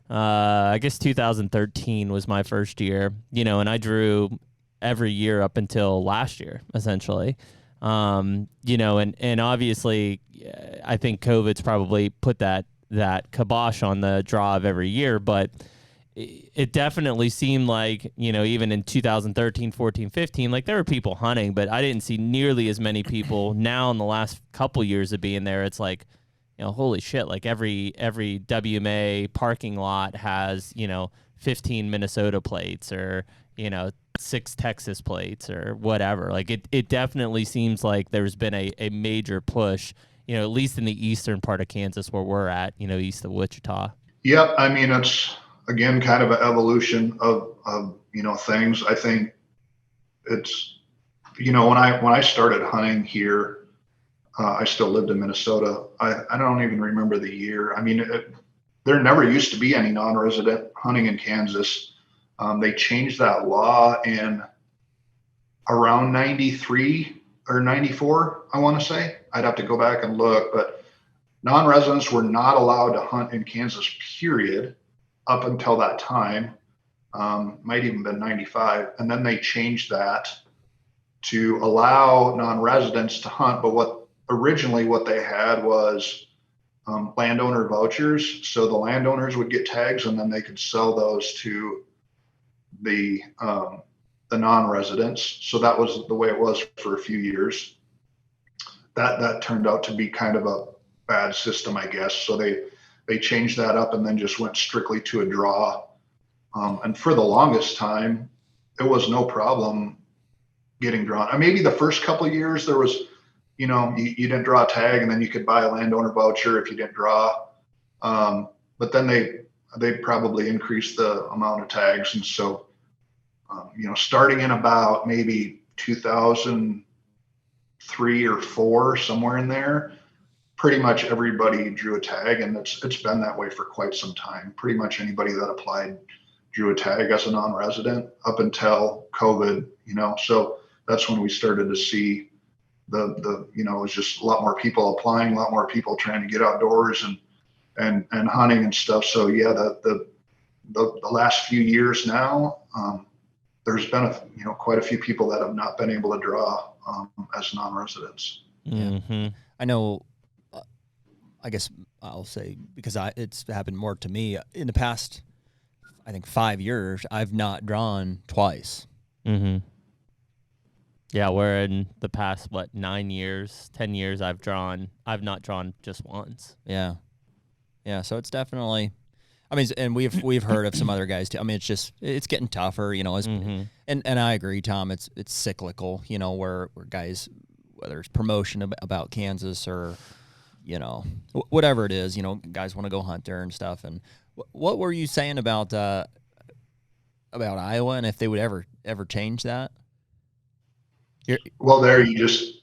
I guess 2013 was my first year, you know, and I drew every year up until last year, essentially. You know, and obviously I think COVID's probably put that kibosh on the draw of every year, but it definitely seemed like, you know, even in 2013, 14, 15, like there were people hunting, but I didn't see nearly as many people. Now in the last couple years of being there, it's like, you know, holy shit, like every WMA parking lot has, you know, 15 Minnesota plates or, you know, 6 Texas plates or whatever. Like it definitely seems like there's been a major push, you know, at least in the eastern part of Kansas where we're at, you know, east of Wichita. Yep. I mean, it's, again, kind of an evolution of you know, things. I think it's, you know, when I started hunting here, I still lived in Minnesota. I don't even remember the year. I mean, there never used to be any non-resident hunting in Kansas. They changed that law in around 93 or 94, I want to say. I'd have to go back and look, but non-residents were not allowed to hunt in Kansas, period, up until that time. Might even been 95. And then they changed that to allow non-residents to hunt. But what they had was landowner vouchers. So the landowners would get tags and then they could sell those to the non-residents. So that was the way it was for a few years. That turned out to be kind of a bad system, I guess. So they changed that up and then just went strictly to a draw. And for the longest time, it was no problem getting drawn. And maybe the first couple of years there was, you know, you didn't draw a tag and then you could buy a landowner voucher if you didn't draw. But then they probably increased the amount of tags. And so, you know, starting in about maybe 2003 or 4, somewhere in there, pretty much everybody drew a tag, and it's been that way for quite some time. Pretty much anybody that applied drew a tag as a non-resident up until COVID, you know. So that's when we started to see the you know, it was just a lot more people applying, a lot more people trying to get outdoors and hunting and stuff. So yeah, the last few years now, there's been quite a few people that have not been able to draw as non-residents. Mm-hmm. I know. I guess I'll say, because it's happened more to me in the past, I think 5 years, I've not drawn twice. Mm-hmm. Yeah, where in the past, 9 years, 10 years, I've not drawn just once. Yeah. Yeah. So it's definitely, I mean, and we've heard of some other guys too. I mean, it's getting tougher, you know, Mm-hmm. and I agree, Tom, it's cyclical, you know, where guys, whether it's promotion about Kansas or, you know, whatever it is, you know, guys want to go hunt there and stuff. And what were you saying about Iowa, and if they would ever change that? Well, there you just,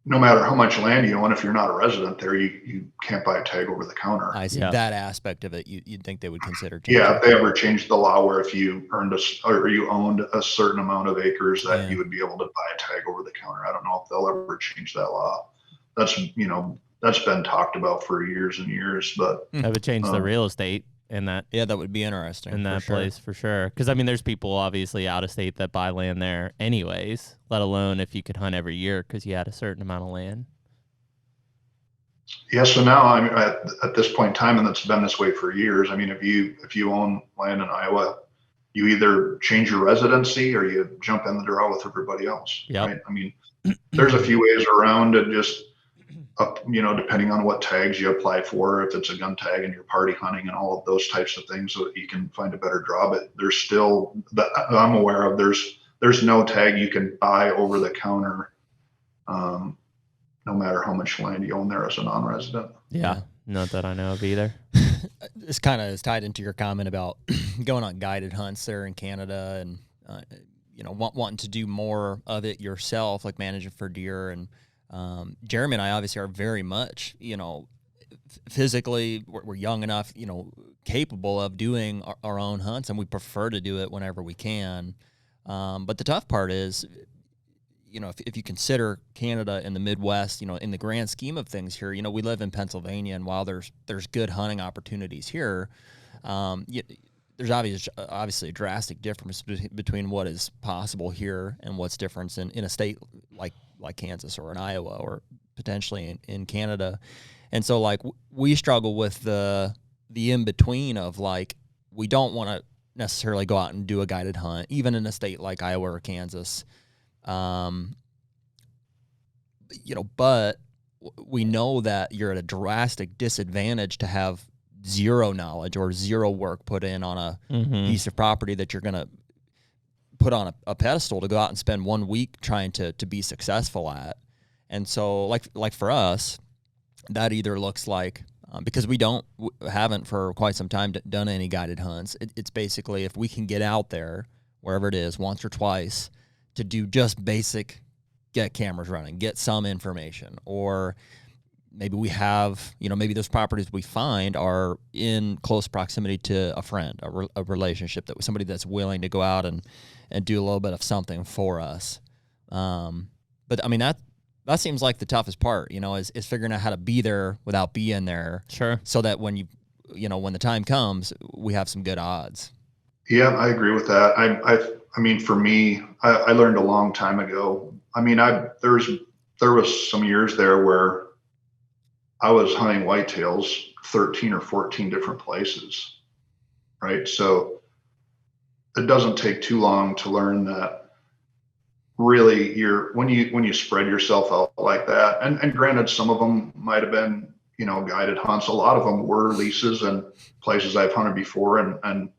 no matter how much land you own, if you're not a resident there, you can't buy a tag over the counter. I see. Yeah. That aspect of it, you'd think they would consider changing. Yeah, if they ever changed the law where if you you owned a certain amount of acres that you would be able to buy a tag over the counter. I don't know if they'll ever change that law. That's, you know, that's been talked about for years and years, but That would change the real estate in that. Yeah, that would be interesting. In that place, for sure. Because, I mean, there's people obviously out of state that buy land there anyways, let alone if you could hunt every year because you had a certain amount of land. Yeah, so now I'm at this point in time, and it's been this way for years. I mean, if you own land in Iowa, you either change your residency or you jump in the draw with everybody else. Yep. Right. I mean, there's a few ways around it, just depending on what tags you apply for, if it's a gun tag and you're party hunting and all of those types of things, so that you can find a better draw. But there's still, that I'm aware of, there's no tag you can buy over the counter, no matter how much land you own there as a non-resident. Yeah. Not that I know of either. This kind of is tied into your comment about going on guided hunts there in Canada and, wanting to do more of it yourself, like managing for deer. And Jeremy and I obviously are very much, physically, we're young enough, capable of doing our own hunts, and we prefer to do it whenever we can. But the tough part is, if you consider Canada and the Midwest, in the grand scheme of things here, we live in Pennsylvania, and while there's good hunting opportunities here, there's obviously a drastic difference between what is possible here and what's different in a state like Kansas or in Iowa or potentially in Canada. And so like we struggle with the in-between of like, we don't want to necessarily go out and do a guided hunt, even in a state like Iowa or Kansas. But we know that you're at a drastic disadvantage to have zero knowledge or zero work put in on a piece of property that you're going to put on a pedestal to go out and spend 1 week trying to be successful at. And so like for us, that either looks like, because we haven't for quite some time done any guided hunts. It's basically, if we can get out there, wherever it is, once or twice, to do just basic, get cameras running, get some information, or maybe we have, maybe those properties we find are in close proximity to a friend, a relationship, that somebody that's willing to go out and do a little bit of something for us. But I mean, that seems like the toughest part, is figuring out how to be there without being there. Sure. So that when when the time comes, we have some good odds. Yeah, I agree with that. I mean, for me, I learned a long time ago. I mean, there was some years there where I was hunting whitetails 13 or 14 different places, right? So it doesn't take too long to learn that really when you spread yourself out like that, and granted, some of them might have been, guided hunts. A lot of them were leases and places I've hunted before and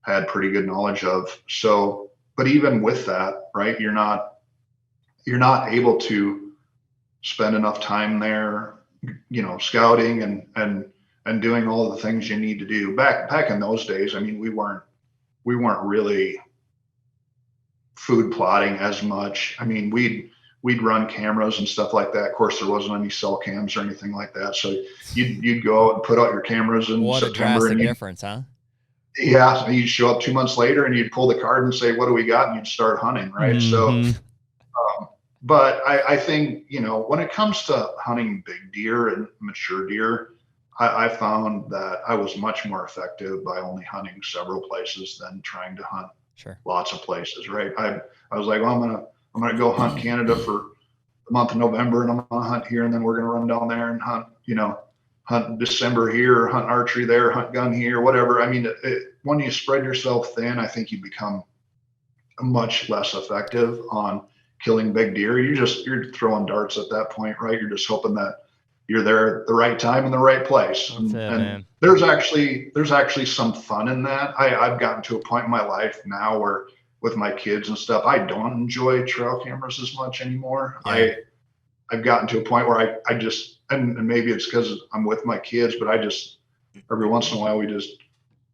had pretty good knowledge of. So, but even with that, right, you're not able to spend enough time there, scouting and doing all the things you need to do. Back in those days, I mean, we weren't really food plotting as much. I mean, we'd run cameras and stuff like that. Of course, there wasn't any cell cams or anything like that. So you'd go out and put out your cameras in what September. A drastic difference, huh? Yeah, so you'd show up 2 months later and you'd pull the card and say, "What do we got?" And you'd start hunting, right? Mm-hmm. So, but I think, when it comes to hunting big deer and mature deer, I found that I was much more effective by only hunting several places than trying to hunt lots of places, right? I was like, well, I'm gonna go hunt Canada for the month of November, and I'm gonna hunt here, and then we're gonna run down there and hunt, hunt December here, hunt archery there, hunt gun here, whatever. I mean, when you spread yourself thin, I think you become much less effective on killing big deer. You're throwing darts at that point, right? You're just hoping that you're there at the right time in the right place. And there's actually some fun in that. I've gotten to a point in my life now where with my kids and stuff, I don't enjoy trail cameras as much anymore. Yeah. I've gotten to a point where I just, and maybe it's because I'm with my kids, but I just, every once in a while, we just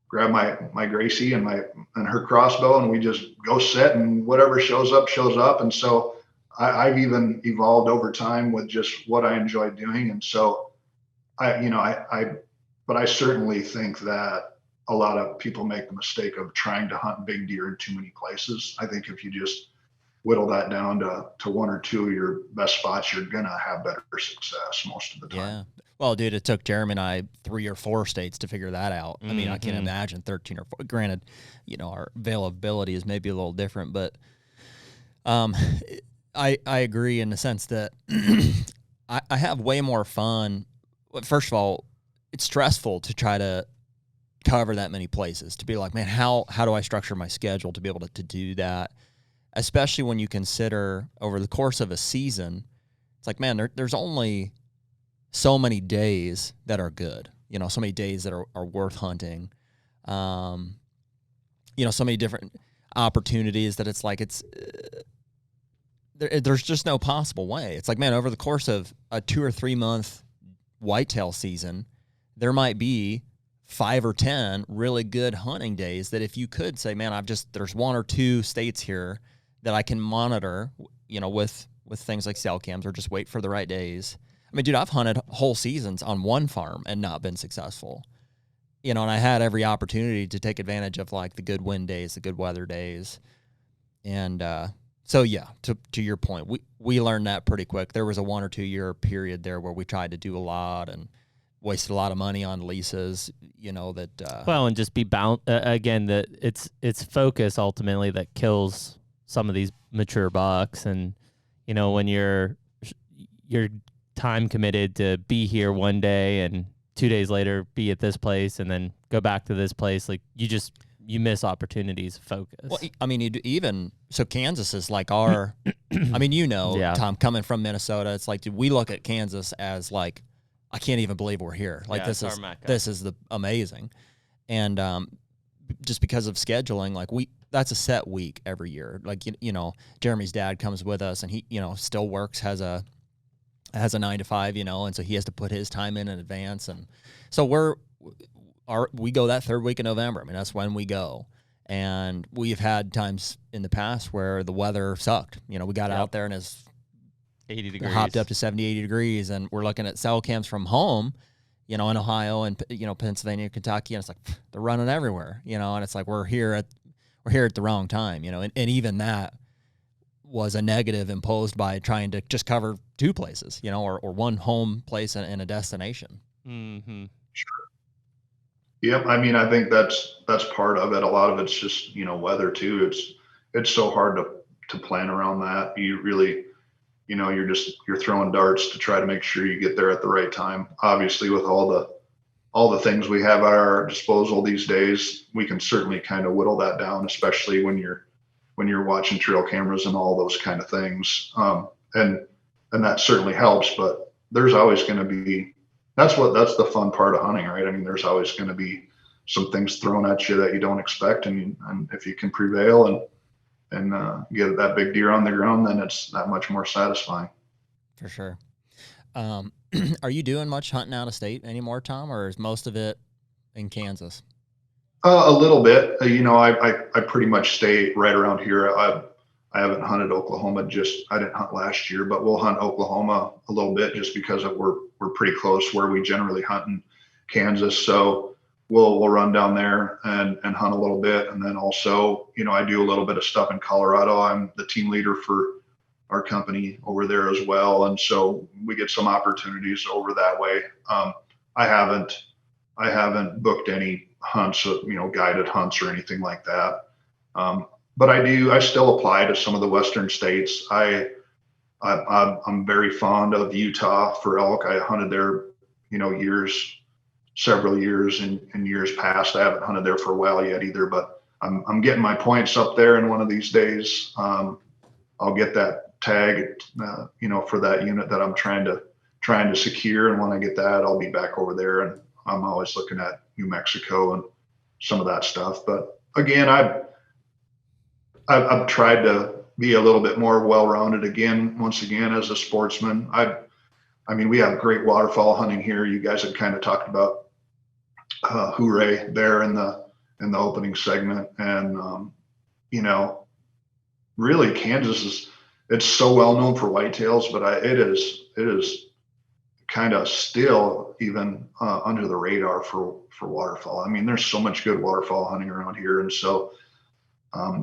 grab my Gracie and her crossbow, and we just go sit, and whatever shows up. And so I've even evolved over time with just what I enjoy doing. And so but I certainly think that a lot of people make the mistake of trying to hunt big deer in too many places. I think if you just whittle that down to one or two of your best spots, you're going to have better success most of the time. Yeah. Well, dude, it took Jeremy and I 3 or 4 states to figure that out. I mean, I can't imagine 13 or 4. Granted, our availability is maybe a little different, but I agree in the sense that I have way more fun. First of all, it's stressful to try to cover that many places, to be like, man, how do I structure my schedule to be able to do that? Especially when you consider over the course of a season, it's like, man, there's only so many days that are good, so many days that are worth hunting. So many different opportunities that it's like, there's just no possible way. It's like, man, over the course of a 2 or 3 month whitetail season, there might be 5 or 10 really good hunting days that if you could say, man, there's 1 or 2 states here that I can monitor, with things like cell cams, or just wait for the right days. I mean, dude, I've hunted whole seasons on one farm and not been successful, and I had every opportunity to take advantage of like the good wind days, the good weather days. And, so yeah, to your point, we learned that pretty quick. There was a 1 or 2 year period there where we tried to do a lot and wasted a lot of money on leases, and just be bound again, that it's focus ultimately that kills some of these mature bucks. And when you're time committed to be here one day and 2 days later be at this place and then go back to this place, like you miss opportunities of focus. Well, I mean, so Kansas is like our, I mean, Tom, coming from Minnesota, it's like, dude, we look at Kansas as like, I can't even believe we're here. Like, this is the amazing. And just because of scheduling, like that's a set week every year. Like, Jeremy's dad comes with us and he, still works, has a 9 to 5, and so he has to put his time in advance. And so we go that 3rd week of November. I mean, that's when we go. And we've had times in the past where the weather sucked. We got out there and it's 80 degrees, hopped up to 70, 80 degrees. And we're looking at cell cams from home, in Ohio and, Pennsylvania, Kentucky. And it's like, they're running everywhere, and it's like, we're here at the wrong time, and even that was a negative imposed by trying to just cover 2 places, or one home place and a destination. Mm-hmm. Sure. Yep. I mean, I think that's part of it. A lot of it's just, weather too. It's so hard to plan around that. You really, you're throwing darts to try to make sure you get there at the right time. Obviously, with all the things we have at our disposal these days, we can certainly kind of whittle that down, especially when you're watching trail cameras and all those kind of things. And that certainly helps, but there's always going to be, that's the fun part of hunting, right? I mean, there's always going to be some things thrown at you that you don't expect. And if you can prevail and get that big deer on the ground, then it's that much more satisfying. For sure. Are you doing much hunting out of state anymore, Tom, or is most of it in Kansas? A little bit. I pretty much stay right around here. I haven't hunted Oklahoma. I didn't hunt last year, but we'll hunt Oklahoma a little bit just because we're pretty close where we generally hunt in Kansas. So we'll run down there and hunt a little bit. And then also, I do a little bit of stuff in Colorado. I'm the team leader for our company over there as well. And so we get some opportunities over that way. I haven't booked any hunts, guided hunts or anything like that. But I still apply to some of the Western states. I'm very fond of Utah for elk. I hunted there, several years in years past. I haven't hunted there for a while yet either, but I'm getting my points up there, and one of these days, I'll get that tag, for that unit that I'm trying to secure. And when I get that, I'll be back over there, and I'm always looking at New Mexico and some of that stuff. But again, I've tried to be a little bit more well-rounded once again, as a sportsman. I mean, we have great waterfowl hunting here. You guys had kind of talked about hooray there in the opening segment. And, really Kansas it's so well known for whitetails, but it is kind of still even under the radar for waterfowl. I mean, there's so much good waterfowl hunting around here. And so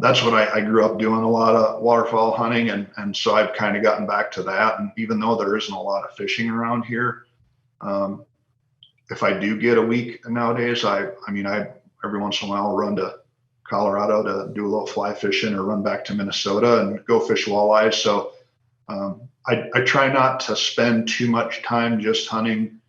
that's what I grew up doing, a lot of waterfowl hunting. And so I've kind of gotten back to that. And even though there isn't a lot of fishing around here, if I do get a week nowadays, I every once in a while run to Colorado to do a little fly fishing, or run back to Minnesota and go fish walleyes. So I try not to spend too much time just hunting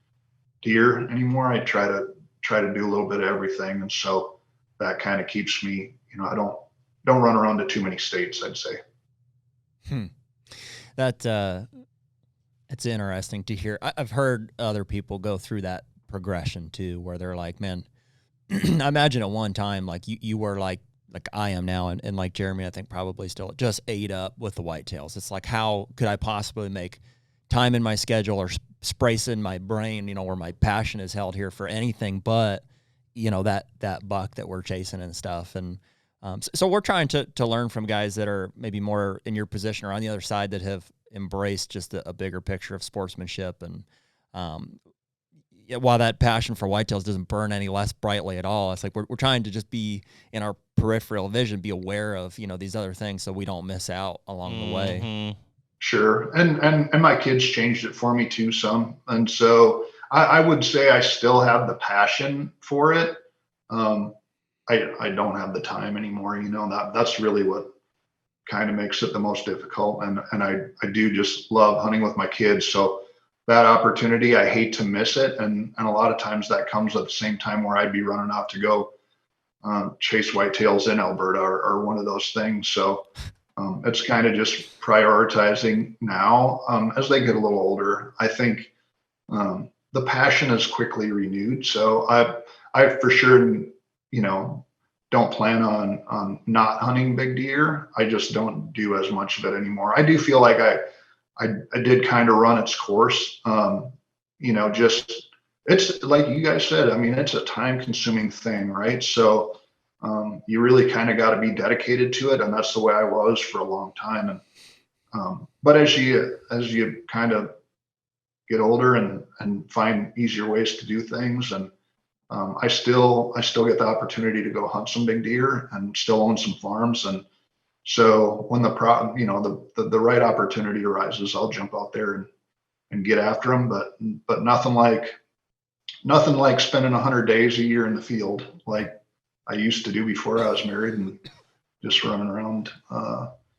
deer anymore. I try to try to do a little bit of everything. And so that kind of keeps me, I don't run around to too many states, I'd say. It's interesting to hear. I've heard other people go through that progression too, where they're like, man, I imagine at one time, like you were like I am now, and like Jeremy, I think probably still just ate up with the whitetails. It's like, how could I possibly make time in my schedule or space in my brain, where my passion is held here for anything but, that buck that we're chasing and stuff. And so we're trying to learn from guys that are maybe more in your position or on the other side that have embraced just a bigger picture of sportsmanship. And while that passion for whitetails doesn't burn any less brightly at all, it's like we're trying to just be in our peripheral vision, be aware of, these other things so we don't miss out along the way. Sure. And my kids changed it for me too some. And so I would say I still have the passion for it. I don't have the time anymore. That's really what kind of makes it the most difficult. And I do just love hunting with my kids. So that opportunity, I hate to miss it. And a lot of times that comes at the same time where I'd be running out to go chase whitetails in Alberta or one of those things. So it's kind of just prioritizing now. As they get a little older, I think the passion is quickly renewed. So I for sure, don't plan on not hunting big deer. I just don't do as much of it anymore. I do feel like I did kind of run its course. Just, it's like you guys said, I mean, it's a time consuming thing, right? So you really kind of got to be dedicated to it. And that's the way I was for a long time. And, but as you kind of get older and find easier ways to do things, and I still get the opportunity to go hunt some big deer and still own some farms. And so when the right opportunity arises, I'll jump out there and get after them. But nothing like spending 100 days a year in the field like I used to do before I was married and just running around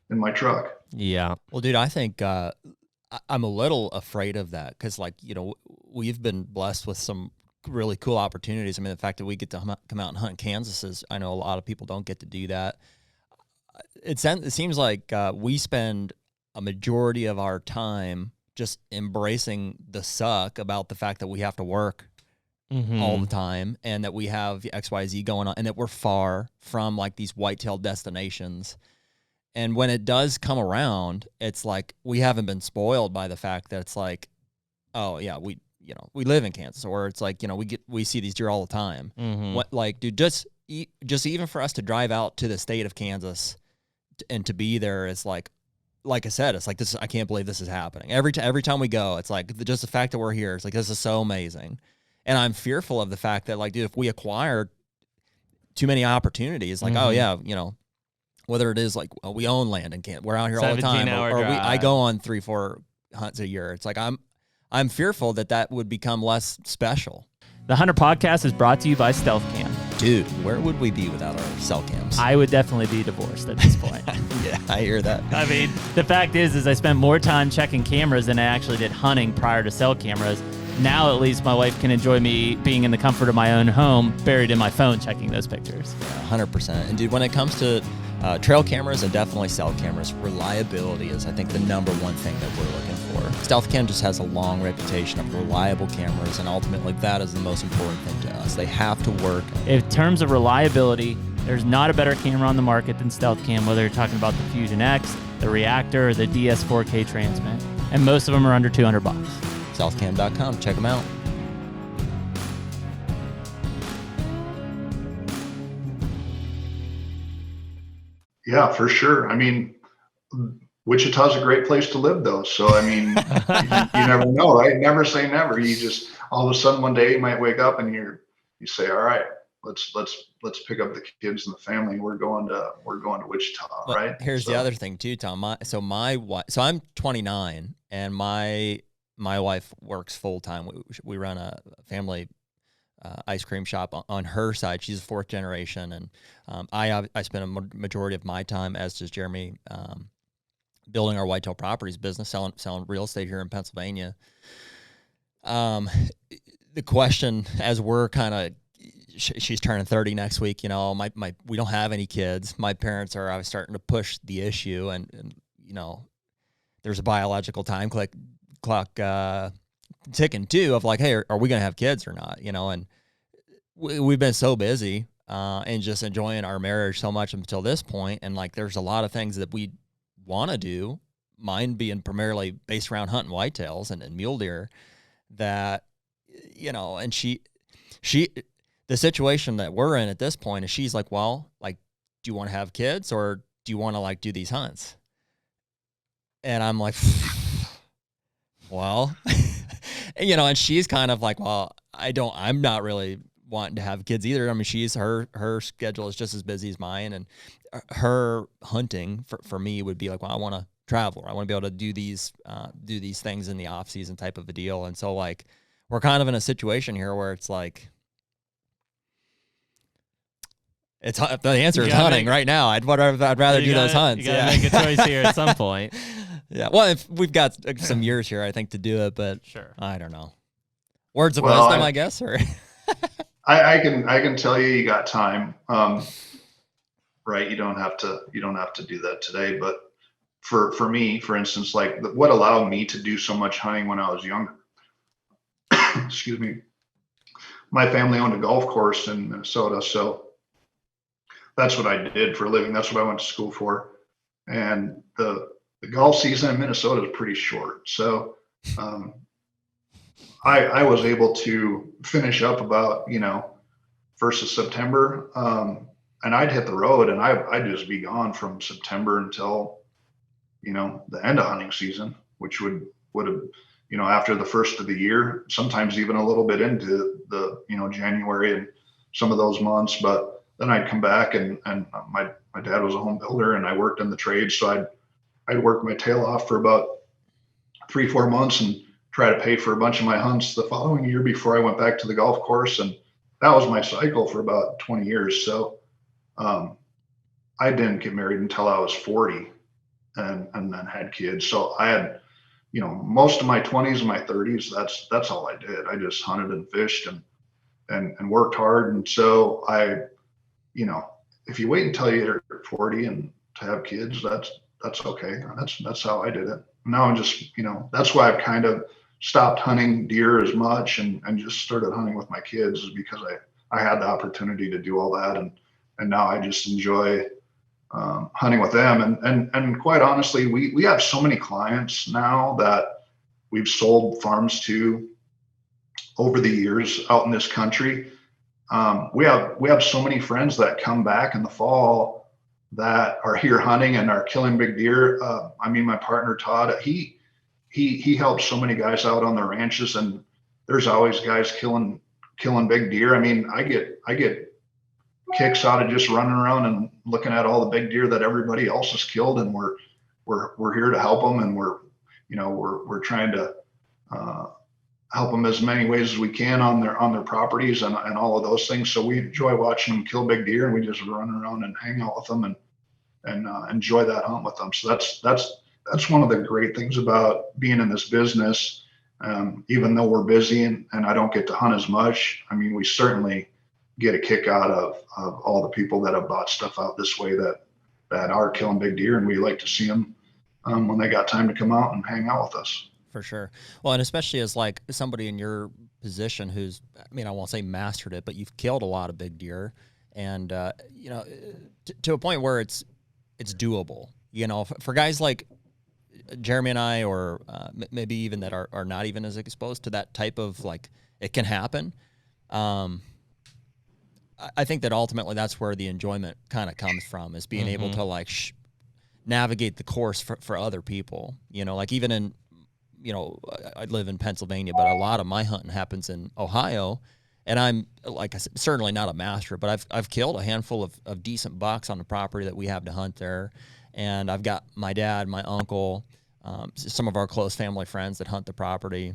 in my truck. Yeah. Well, dude, I think I'm a little afraid of that because, we've been blessed with some really cool opportunities. I mean, the fact that we get to come out and hunt in Kansas is, I know a lot of people don't get to do that. It seems like we spend a majority of our time just embracing the suck about the fact that we have to work all the time and that we have XYZ going on and that we're far from like these whitetail destinations. And when it does come around, it's like we haven't been spoiled by the fact that it's like, oh yeah, we live in Kansas, or it's like, we see these deer all the time. What, like, dude, just even for us to drive out to the state of Kansas and to be there is like I said, it's like this. I can't believe this is happening. Every time we go, it's like just the fact that we're here. It's like, this is so amazing. And I'm fearful of the fact that, like, dude, if we acquire too many opportunities, like, oh yeah, whether it is like, well, we own land and we're out here all the time, or I go on 3-4 hunts a year. It's like I'm fearful that would become less special. The HUNTR Podcast is brought to you by Stealth Cam. Dude, where would we be without our cell cams? I would definitely be divorced at this point. Yeah, I hear that. I mean, the fact is I spent more time checking cameras than I actually did hunting prior to cell cameras. Now, at least, my wife can enjoy me being in the comfort of my own home, buried in my phone, checking those pictures. Yeah, 100%. And dude, when it comes to trail cameras and definitely cell cameras, reliability is, I think, the number one thing that we're looking for. Stealth Cam just has a long reputation of reliable cameras, and ultimately that is the most important thing to us. They have to work. In terms of reliability, there's not a better camera on the market than Stealth Cam, whether you're talking about the Fusion X, the Reactor, or the DS4K Transmit. And most of them are under $200. Stealthcam.com. Check them out. Yeah, for sure. I mean, Wichita's a great place to live, though. So, I mean, you never know, right? Never say never. You just, all of a sudden one day you might wake up and you say, all right, let's pick up the kids and the family. We're going to Wichita, but right? Here's the other thing too, Tom. So I'm 29 and my wife works full time. We run a family ice cream shop on her side. She's a fourth generation, and I spend a majority of my time, as does Jeremy, building our Whitetail Properties business, selling real estate here in Pennsylvania. The question, as we're kind of she's turning 30 next week. You know, we don't have any kids. My parents are starting to push the issue, and you know, there's a biological time clock ticking too of like, hey, are we gonna have kids or not? You know, and we've been so busy and just enjoying our marriage so much until this point, and like there's a lot of things that we want to do. Mine being primarily based around hunting whitetails and mule deer, that, you know, and she, the situation that we're in at this point is she's like, well, like, do you want to have kids or do you want to like do these hunts? And I'm like, well, you know, and she's kind of like, well, I'm not really wanting to have kids either. I mean, her schedule is just as busy as mine, and her hunting for me would be like, well, I want to travel. I want to be able to do these things in the off season type of a deal. And so like, we're kind of in a situation here where it's like, the answer is hunting right now. I'd rather do those hunts. You gotta make a choice here at some point. Yeah. Well, if we've got some years here, I think, to do it, but sure, I don't know. Words of wisdom, I guess, or I can tell you got time. Right. You don't have to do that today, but for me, for instance, like what allowed me to do so much hunting when I was younger, excuse me, my family owned a golf course in Minnesota. So that's what I did for a living. That's what I went to school for. And the golf season in Minnesota is pretty short. So I was able to finish up about, 1st of September. And I'd hit the road and I'd just be gone from September until, the end of hunting season, which would have, after the first of the year, sometimes even a little bit into the, January and some of those months. But then I'd come back and my dad was a home builder and I worked in the trade. So I'd work my tail off for about 3-4 months and try to pay for a bunch of my hunts the following year before I went back to the golf course. And that was my cycle for about 20 years. So I didn't get married until I was 40 and then had kids. So I had, most of my 20s and my 30s, that's all I did. I just hunted and fished and worked hard. And so if you wait until you're 40 and to have kids, that's okay. That's how I did it. Now I'm just, that's why I've kind of stopped hunting deer as much and just started hunting with my kids, is because I had the opportunity to do all that. And now I just enjoy hunting with them. And quite honestly, we have so many clients now that we've sold farms to over the years out in this country. We have so many friends that come back in the fall that are here hunting and are killing big deer. My partner Todd, he helps so many guys out on the ranches, and there's always guys killing big deer. I get kicks out of just running around and looking at all the big deer that everybody else has killed, and we're here to help them, and we're trying to help them as many ways as we can on their properties and all of those things. So we enjoy watching them kill big deer, and we just run around and hang out with them and enjoy that hunt with them. So that's one of the great things about being in this business. Even though we're busy and I don't get to hunt as much, we certainly get a kick out of all the people that have bought stuff out this way that are killing big deer, and we like to see them when they got time to come out and hang out with us. For sure. Well, and especially as like somebody in your position who's, I won't say mastered it, but you've killed a lot of big deer, and to a point where it's doable. For guys like Jeremy and I, or maybe even that are not even as exposed to that type of, like, it can happen. I think that ultimately that's where the enjoyment kind of comes from, is being able to like navigate the course for other people. Like even in, I live in Pennsylvania, but a lot of my hunting happens in Ohio, and I'm, like I said, certainly not a master, but I've killed a handful of decent bucks on the property that we have to hunt there. And I've got my dad, my uncle, some of our close family friends that hunt the property,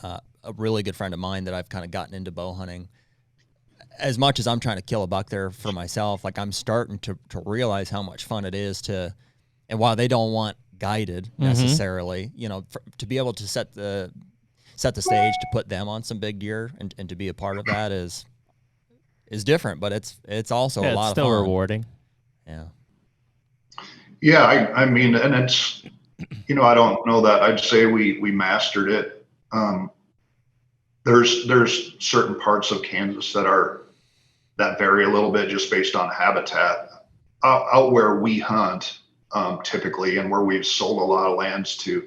a really good friend of mine that I've kind of gotten into bow hunting. As much as I'm trying to kill a buck there for myself, like I'm starting to realize how much fun it is to, and while they don't want guided necessarily, to be able to set the stage to put them on some big deer and to be a part of that is, is different, but it's also a lot it's still of fun. rewarding. Yeah. Yeah, I mean, and it's, I don't know that I'd say we mastered it. There's certain parts of Kansas that vary a little bit just based on habitat. Out where we hunt, typically, and where we've sold a lot of lands to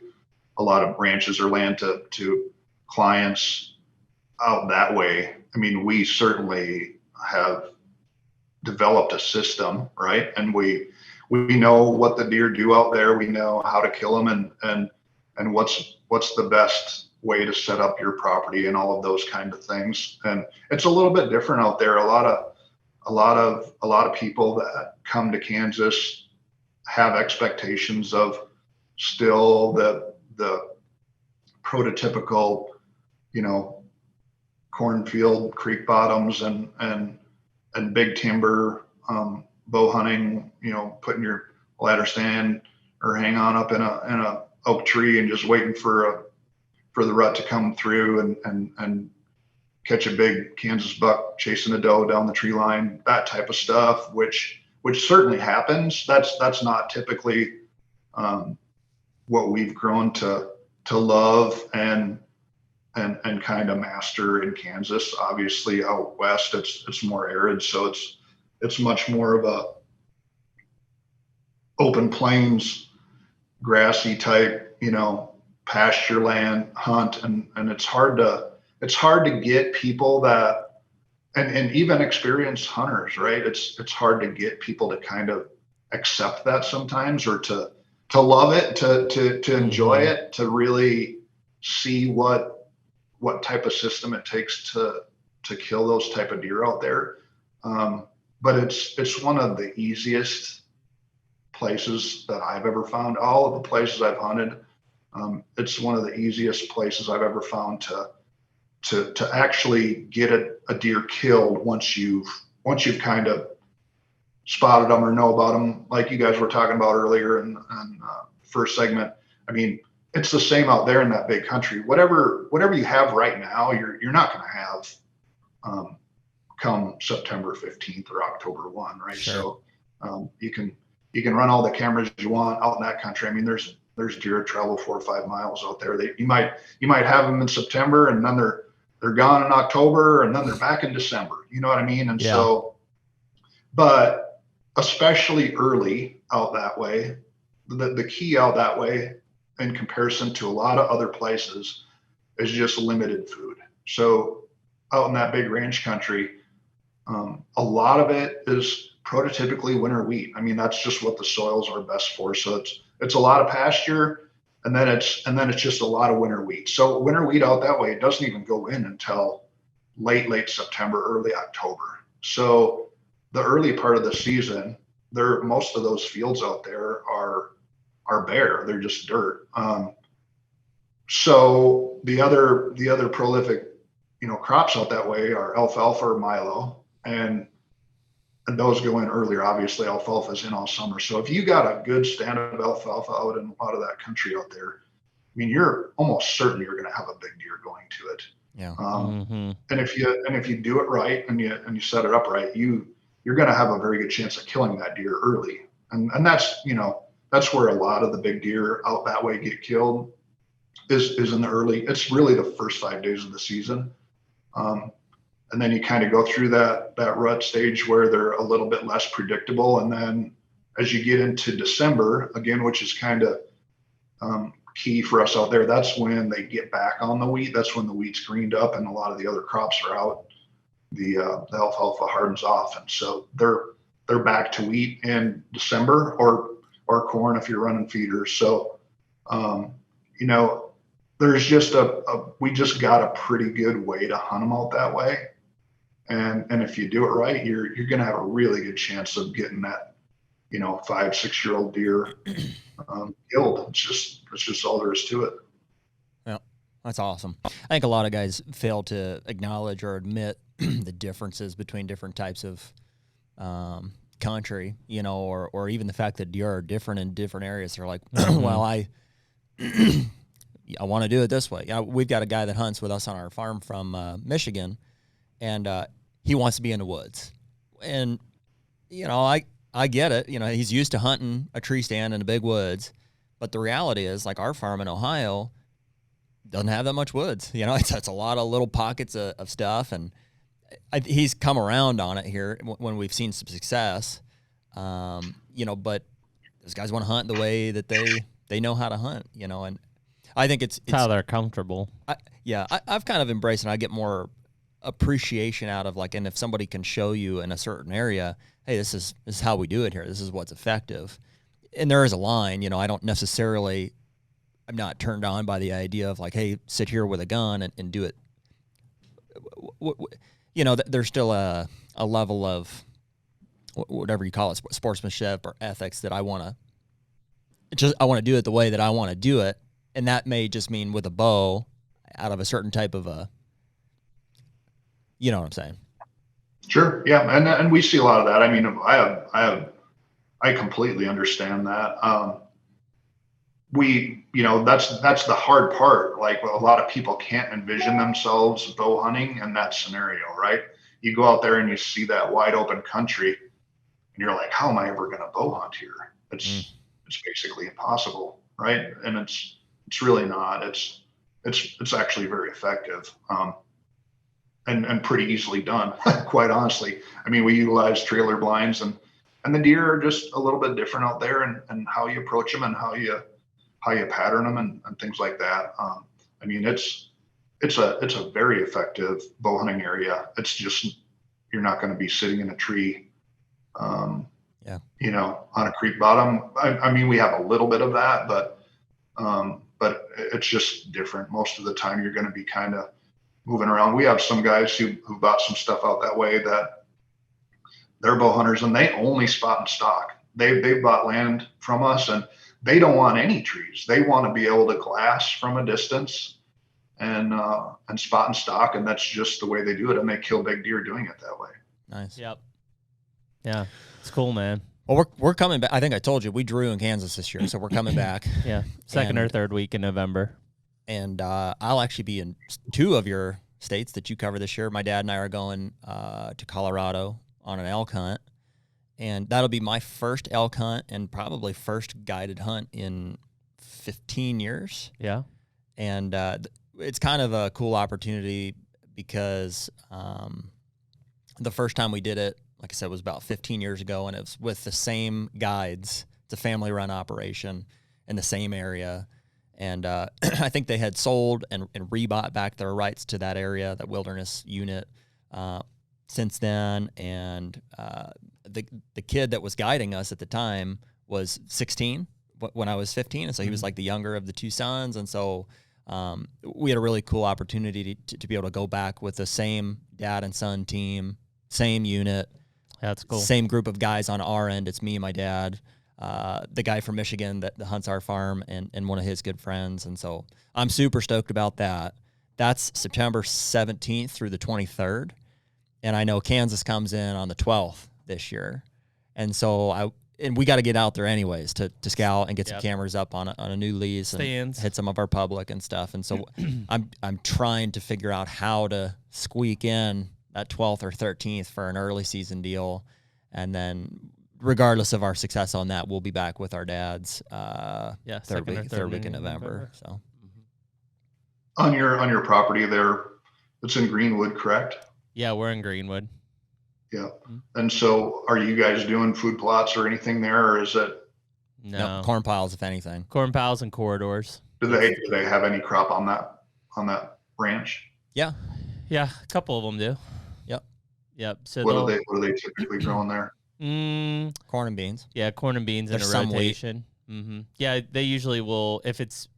a lot of ranches or land to clients out that way. I mean, we certainly have developed a system, right? And we know what the deer do out there. We know how to kill them and what's the best way to set up your property and all of those kind of things. And it's a little bit different out there. A lot of people that come to Kansas have expectations of still the prototypical, cornfield, creek bottoms and big timber, bow hunting, putting your ladder stand or hang on up in a oak tree and just waiting for the rut to come through and catch a big Kansas buck chasing a doe down the tree line, that type of stuff, which certainly happens. That's not typically what we've grown to love and kind of master in Kansas. Obviously out west it's more arid, so it's much more of a open plains, grassy type, pasture land hunt, and it's hard to get people that and even experienced hunters, right? It's hard to get people to kind of accept that sometimes, or to love it, to enjoy it, to really see what type of system it takes to kill those type of deer out there. But it's one of the easiest places that I've ever found. All of the places I've hunted, it's one of the easiest places I've ever found to actually get a deer killed once you've kind of spotted them or know about them, like you guys were talking about earlier in first segment. I mean, it's the same out there in that big country. Whatever you have right now, you're not going to have come September 15th or October 1, right? Sure. So you can run all the cameras you want out in that country. I mean, there's deer travel 4 or 5 miles out there. You might have them in September, and then they're gone in October, and then they're back in December. You know what I mean? And so, but especially early out that way, the key out that way in comparison to a lot of other places is just limited food. So out in that big ranch country, a lot of it is prototypically winter wheat. I mean, that's just what the soils are best for. So it's a lot of pasture, and then it's just a lot of winter wheat. So winter wheat out that way, it doesn't even go in until late September, early October. So the early part of the season, most of those fields out there are bare. They're just dirt. So the other prolific, crops out that way are alfalfa or milo, and those go in earlier. Obviously, alfalfa is in all summer. So if you got a good stand of alfalfa out in a lot of that country out there, I mean, you're almost certain you're going to have a big deer going to it. Yeah. And if you do it right and you set it up right, you're going to have a very good chance of killing that deer early. And that's that's where a lot of the big deer out that way get killed is in the early. It's really the first 5 days of the season. And then you kind of go through that rut stage where they're a little bit less predictable. And then as you get into December, again, which is kind of key for us out there, that's when they get back on the wheat. That's when the wheat's greened up and a lot of the other crops are out. The alfalfa hardens off. And so they're back to wheat in December, or corn if you're running feeders. So, there's just we just got a pretty good way to hunt them out that way. And if you do it right, you're going to have a really good chance of getting that, 5-6-year-old deer killed. It's just all there is to it. Yeah, that's awesome. I think a lot of guys fail to acknowledge or admit the differences between different types of country, or even the fact that deer are different in different areas. They're like, well, I want to do it this way. We've got a guy that hunts with us on our farm from Michigan, and he wants to be in the woods. And, I get it. He's used to hunting a tree stand in the big woods. But the reality is, like, our farm in Ohio doesn't have that much woods. It's a lot of little pockets of stuff. And he's come around on it here when we've seen some success. But those guys want to hunt the way that they know how to hunt, and I think it's how they're comfortable. I've kind of embraced, and I get more appreciation out of, like, and if somebody can show you in a certain area, hey, this is how we do it here. This is what's effective. And there is a line, I don't necessarily, I'm not turned on by the idea of, like, hey, sit here with a gun and do it. There's still a level of whatever you call it, sportsmanship or ethics that I want to do it the way that I want to do it. And that may just mean with a bow out of a certain type of you know what I'm saying? Sure. Yeah. And we see a lot of that. I mean, I completely understand that. That's the hard part. Like, a lot of people can't envision themselves bow hunting in that scenario, right? You go out there and you see that wide open country and you're like, how am I ever going to bow hunt here? It's basically impossible. Right. And it's really not. It's actually very effective. And pretty easily done, quite honestly. I mean, we utilize trailer blinds and the deer are just a little bit different out there, and how you approach them and how you pattern them and things like that. I mean, it's a very effective bow hunting area. It's just, you're not going to be sitting in a tree, on a creek bottom. I mean, we have a little bit of that, but it's just different. Most of the time you're going to be kind of moving around. We have some guys who bought some stuff out that way that they're bow hunters and they only spot and stock. They've bought land from us and they don't want any trees. They want to be able to glass from a distance and spot and stock. And that's just the way they do it. And they kill big deer doing it that way. Nice. Yep. Yeah. It's cool, man. Well, we're coming back. I think I told you we drew in Kansas this year, so we're coming back. Yeah. Second or third week in November. And I'll actually be in 2 of your states that you cover this year. My dad and I are going to Colorado on an elk hunt, and that'll be my first elk hunt and probably first guided hunt in 15 years. Yeah. And it's kind of a cool opportunity because the first time we did it, like I said, was about 15 years ago, and it was with the same guides. It's a family-run operation in the same area. And I think they had sold and rebought back their rights to that area, that wilderness unit, since then. And the kid that was guiding us at the time was 16 when I was 15. And so he was like the younger of the 2 sons. And so we had a really cool opportunity to be able to go back with the same dad and son team, same unit. That's cool. Same group of guys on our end. It's me and my dad. The guy from Michigan that hunts our farm and one of his good friends. And so I'm super stoked about that. That's September 17th through the 23rd. And I know Kansas comes in on the 12th this year. And so we got to get out there anyways to scout and get some cameras up on a new lease and hit some of our public and stuff. And so I'm trying to figure out how to squeak in that 12th or 13th for an early season deal. And then regardless of our success on that, we'll be back with our dads third week in November. So on your property there, it's in Greenwood, correct? Yeah, we're in Greenwood. Yeah. And so are you guys doing food plots or anything there, or is it? No, corn piles, if anything. Corn piles and corridors. Do they have any crop on that ranch? Yeah. Yeah, a couple of them do. Yep. So what are they typically growing there? Corn and beans. Yeah, corn and beans in a rotation. Mm-hmm. Yeah, they usually will. If it's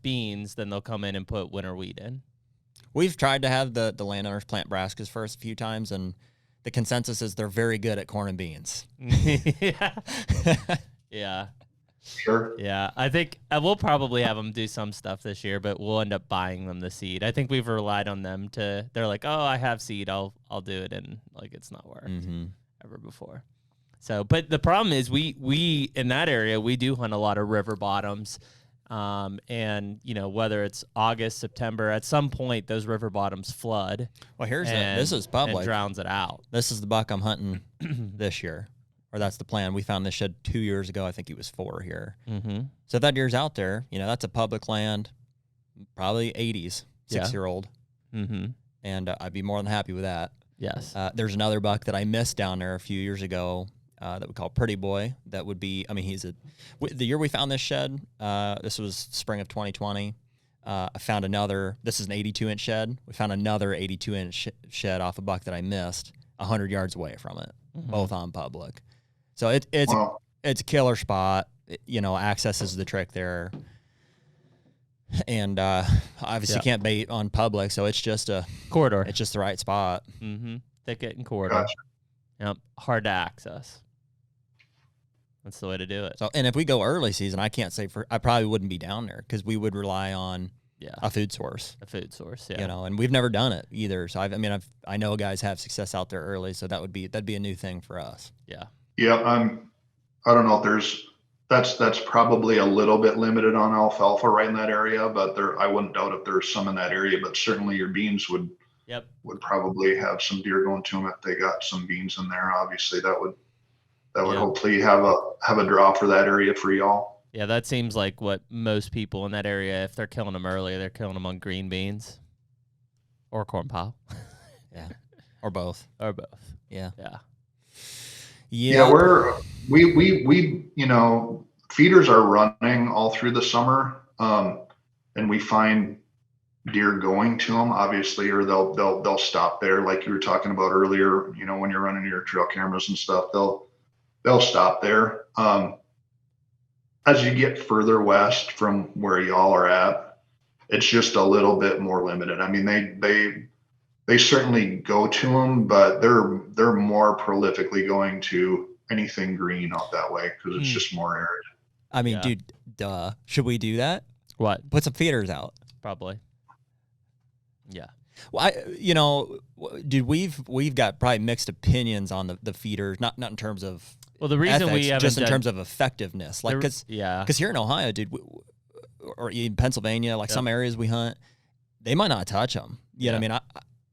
beans, then they'll come in and put winter wheat in. We've tried to have the landowners plant brassicas first a few times, and the consensus is they're very good at corn and beans. Yeah. Sure. Yeah, I think we'll probably have them do some stuff this year, but we'll end up buying them the seed. I think we've relied on them they're like, oh, I have seed, I'll do it, and like it's not worked ever before. So, but the problem is we in that area, we do hunt a lot of river bottoms. And, whether it's August, September, at some point those river bottoms flood. Well, this is public. And drowns it out. This is the buck I'm hunting this year, or that's the plan. We found this shed 2 years ago. I think he was 4 here. Mm-hmm. So if that deer's out there, that's a public land, probably 80s, 6-year-old. Mm-hmm. And I'd be more than happy with that. Yes. There's another buck that I missed down there a few years ago that we call Pretty Boy. That would be, the year we found this shed, this was spring of 2020. I found another, this is an 82-inch shed. We found another 82-inch shed off a buck that I missed 100 yards away from it, both on public. So it's a killer spot. Access is the trick there. And obviously can't bait on public, so it's just a corridor. It's just the right spot. Mm-hmm. Thicket and corridor. Gotcha. Yep. Hard to access. That's the way to do it. So, and if we go early season, I can't say I probably wouldn't be down there because we would rely on a food source. A food source, yeah. And we've never done it either. So I know guys have success out there early, so that'd be a new thing for us. Yeah. Yeah. I don't know if that's probably a little bit limited on alfalfa right in that area, but I wouldn't doubt if there's some in that area, but certainly your beans would probably have some deer going to them if they got some beans in there. Obviously that would hopefully have a draw for that area for y'all. Yeah. That seems like what most people in that area, if they're killing them early, they're killing them on green beans or corn pile. Yeah. Or both. Yeah. Yeah. Yeah, we feeders are running all through the summer, and we find deer going to them, obviously, or they'll stop there, like you were talking about earlier. When you're running your trail cameras and stuff, they'll stop there. As you get further west from where y'all are at, it's just a little bit more limited. They certainly go to them, but they're more prolifically going to anything green out that way because it's just more arid. Dude, duh. Should we do that? What? Put some feeders out. Probably. Yeah. Well, dude, we've got probably mixed opinions on the feeders, not in terms of the reason ethics, we haven't just in terms of effectiveness, like because here in Ohio, dude, or in Pennsylvania, some areas we hunt, they might not touch them. You know what I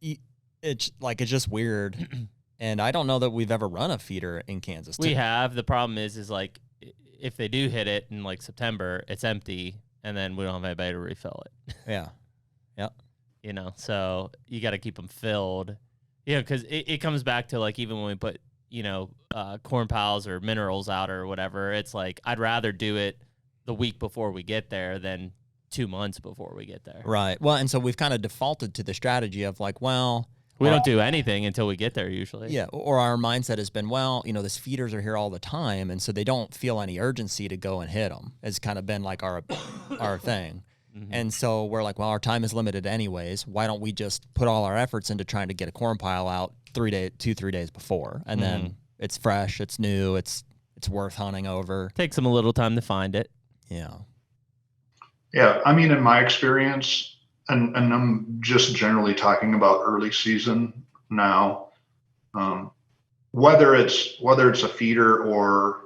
mean? It's just weird. And I don't know that we've ever run a feeder in Kansas. We have. The problem is like if they do hit it in like September, it's empty, and then we don't have anybody to refill it. Yeah. So you got to keep them filled. Because it comes back to like even when we put corn piles or minerals out or whatever, it's like I'd rather do it the week before we get there than 2 months before we get there. Right. Well, and so we've kind of defaulted to the strategy of like, we don't do anything until we get there usually. Yeah, or our mindset has been, these feeders are here all the time, and so they don't feel any urgency to go and hit them. It's kind of been like our thing. Mm-hmm. And so we're like, our time is limited anyways. Why don't we just put all our efforts into trying to get a corn pile out 3 days before, and then it's fresh, it's new, it's worth hunting over. Takes them a little time to find it. Yeah. Yeah, in my experience, and I'm just generally talking about early season now, whether it's a feeder or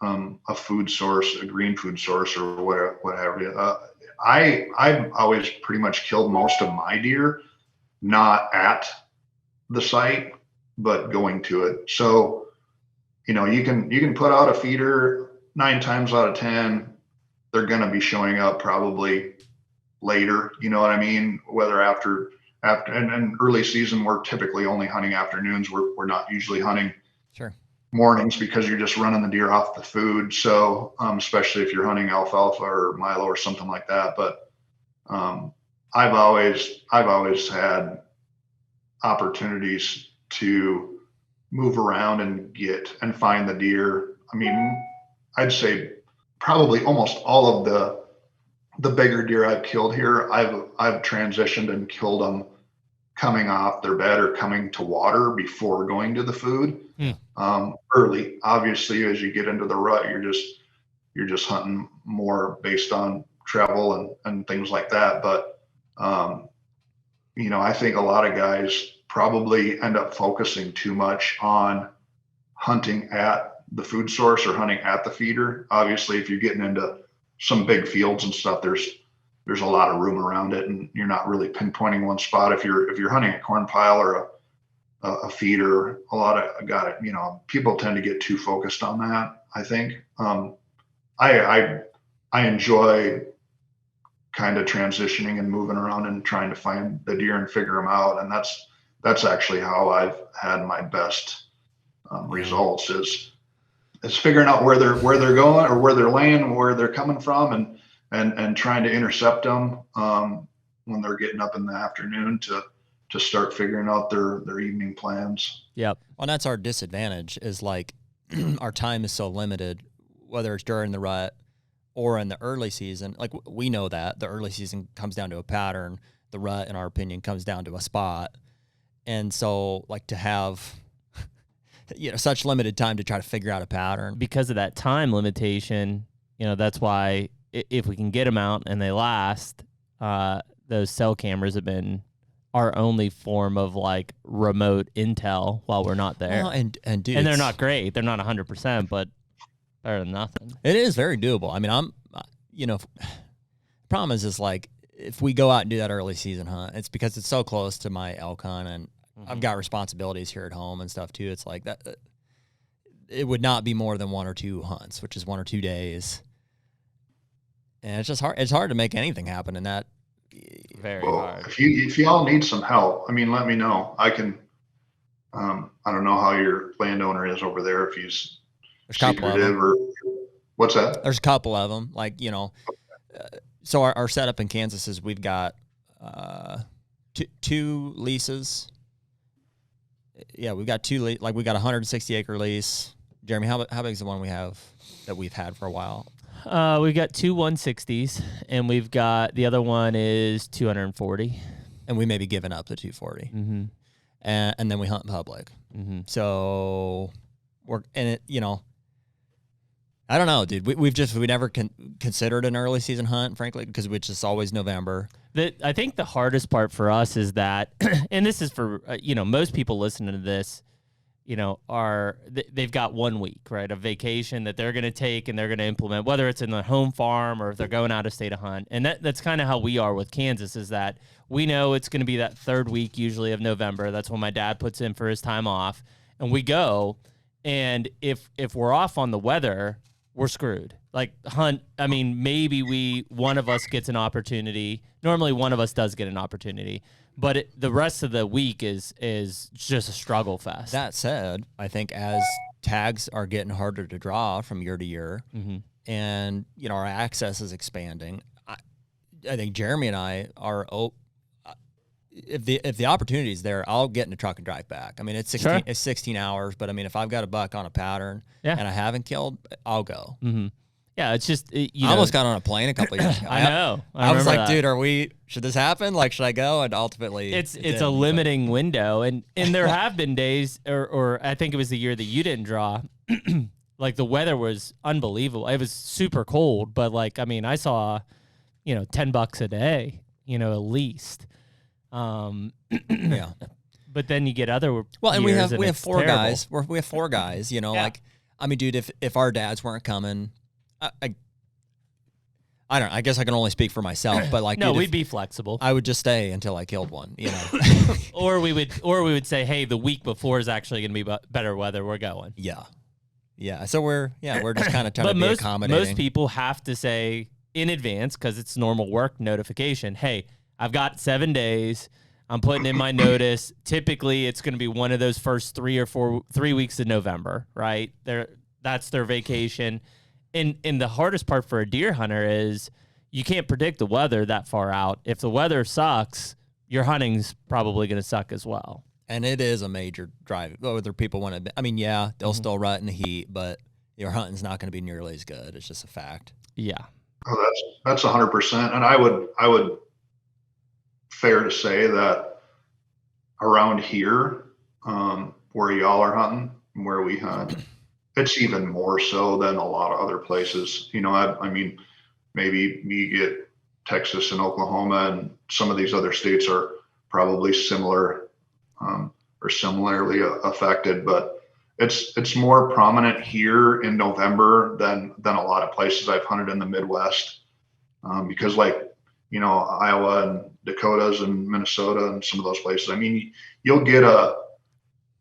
a food source, a green food source, or whatever. I've always pretty much killed most of my deer not at the site, but going to it. So, you can put out a feeder 9 times out of 10. They're going to be showing up probably later, you know what I mean? Whether after and early season, we're typically only hunting afternoons. We're not usually hunting mornings because you're just running the deer off the food. So, especially if you're hunting alfalfa or milo or something like that. But, I've always had opportunities to move around and find the deer. I'd say probably almost all of the bigger deer I've killed here, I've transitioned and killed them coming off their bed or coming to water before going to the food. Early, obviously, as you get into the rut, you're just hunting more based on travel and things like that. But I think a lot of guys probably end up focusing too much on hunting at the food source or hunting at the feeder. Obviously, if you're getting into some big fields and stuff, there's a lot of room around it, and you're not really pinpointing one spot. If you're hunting a corn pile or a feeder, people tend to get too focused on that, I think. I enjoy kind of transitioning and moving around and trying to find the deer and figure them out. And that's actually how I've had my best results is figuring out where they're going or where they're laying, where they're coming from, and trying to intercept them when they're getting up in the afternoon to start figuring out their evening plans. Yep. Well, that's our disadvantage is like our time is so limited, whether it's during the rut or in the early season. Like we know that the early season comes down to a pattern. The rut, in our opinion, comes down to a spot. And so like to have, such limited time to try to figure out a pattern. Because of that time limitation, that's why if we can get them out and they last, those cell cameras have been our only form of like remote intel while we're not there. Well, and dude, and they're not great. They're not 100%, but better than nothing. It is very doable. I mean, the problem is like if we go out and do that early season hunt, it's because it's so close to my elk hunt and I've got responsibilities here at home and stuff too. It's like that. It would not be more than 1 or 2 hunts, which is 1 or 2 days. And it's just hard. It's hard to make anything happen in that. Very hard. If y'all need some help, let me know. I can. I don't know how your landowner is over there. If he's secretive or what's that? There's a couple of them. Like so our setup in Kansas is we've got 2 leases. Yeah, we've got 2 like we got a 160-acre lease. Jeremy, how big is the one we have that we've had for a while? We've got 2 160s, and we've got the other one is 240. And we may be giving up the 240. Mm-hmm. And then we hunt public. Mm-hmm. So I don't know, dude. We never considered an early season hunt, frankly, because it's just always November. I think the hardest part for us is that, and this is for most people listening to this, they've got 1 week, right, a vacation that they're going to take and they're going to implement, whether it's in the home farm or if they're going out of state to hunt. And that's kind of how we are with Kansas, is that we know it's going to be that 3rd week usually of November. That's when my dad puts in for his time off, and we go. And if we're off on the weather, we're screwed. Like hunt, maybe one of us gets an opportunity. Normally one of us does get an opportunity, but the rest of the week is just a struggle fest. That said, I think as tags are getting harder to draw from year to year, mm-hmm. and our access is expanding, I think Jeremy and I are if the opportunity is there, I'll get in the truck and drive back. It's 16 hours, but if I've got a buck on a pattern and I haven't killed, I'll go. Mm-hmm. Yeah, it's just I almost got on a plane a couple of years ago. I know. I was like, dude, should this happen? Like, should I go? And ultimately, it's a limiting window, and there have been days, or I think it was the year that you didn't draw. Like the weather was unbelievable. It was super cold, but I saw, $10 a day, at least. Yeah. But then you get other and we have 4 terrible. guys. We have 4 guys. Yeah. Dude, if our dads weren't coming, I don't know. I guess I can only speak for myself, but dude, we'd be flexible. I would just stay until I killed one. or we would say, hey, the week before is actually going to be better weather. We're going. Yeah. So we're just kind of trying to be accommodating. Most people have to say in advance, because it's normal work notification. Hey, I've got 7 days. I'm putting in my notice. Typically, it's going to be one of those first 3 weeks of November, right? That's their vacation. And the hardest part for a deer hunter is you can't predict the weather that far out. If the weather sucks, your hunting's probably going to suck as well. And it is a major drive. Whether people want to, they'll mm-hmm. still rut in the heat, but your hunting's not going to be nearly as good. It's just a fact. Yeah. Oh, that's 100%. And I would fair to say that around here, where y'all are hunting and where we hunt, it's even more so than a lot of other places. Maybe you get Texas and Oklahoma and some of these other states are probably similar or similarly affected, but it's more prominent here in November than a lot of places I've hunted in the Midwest, because like, you know, Iowa and Dakotas and Minnesota and some of those places. I mean, you'll get a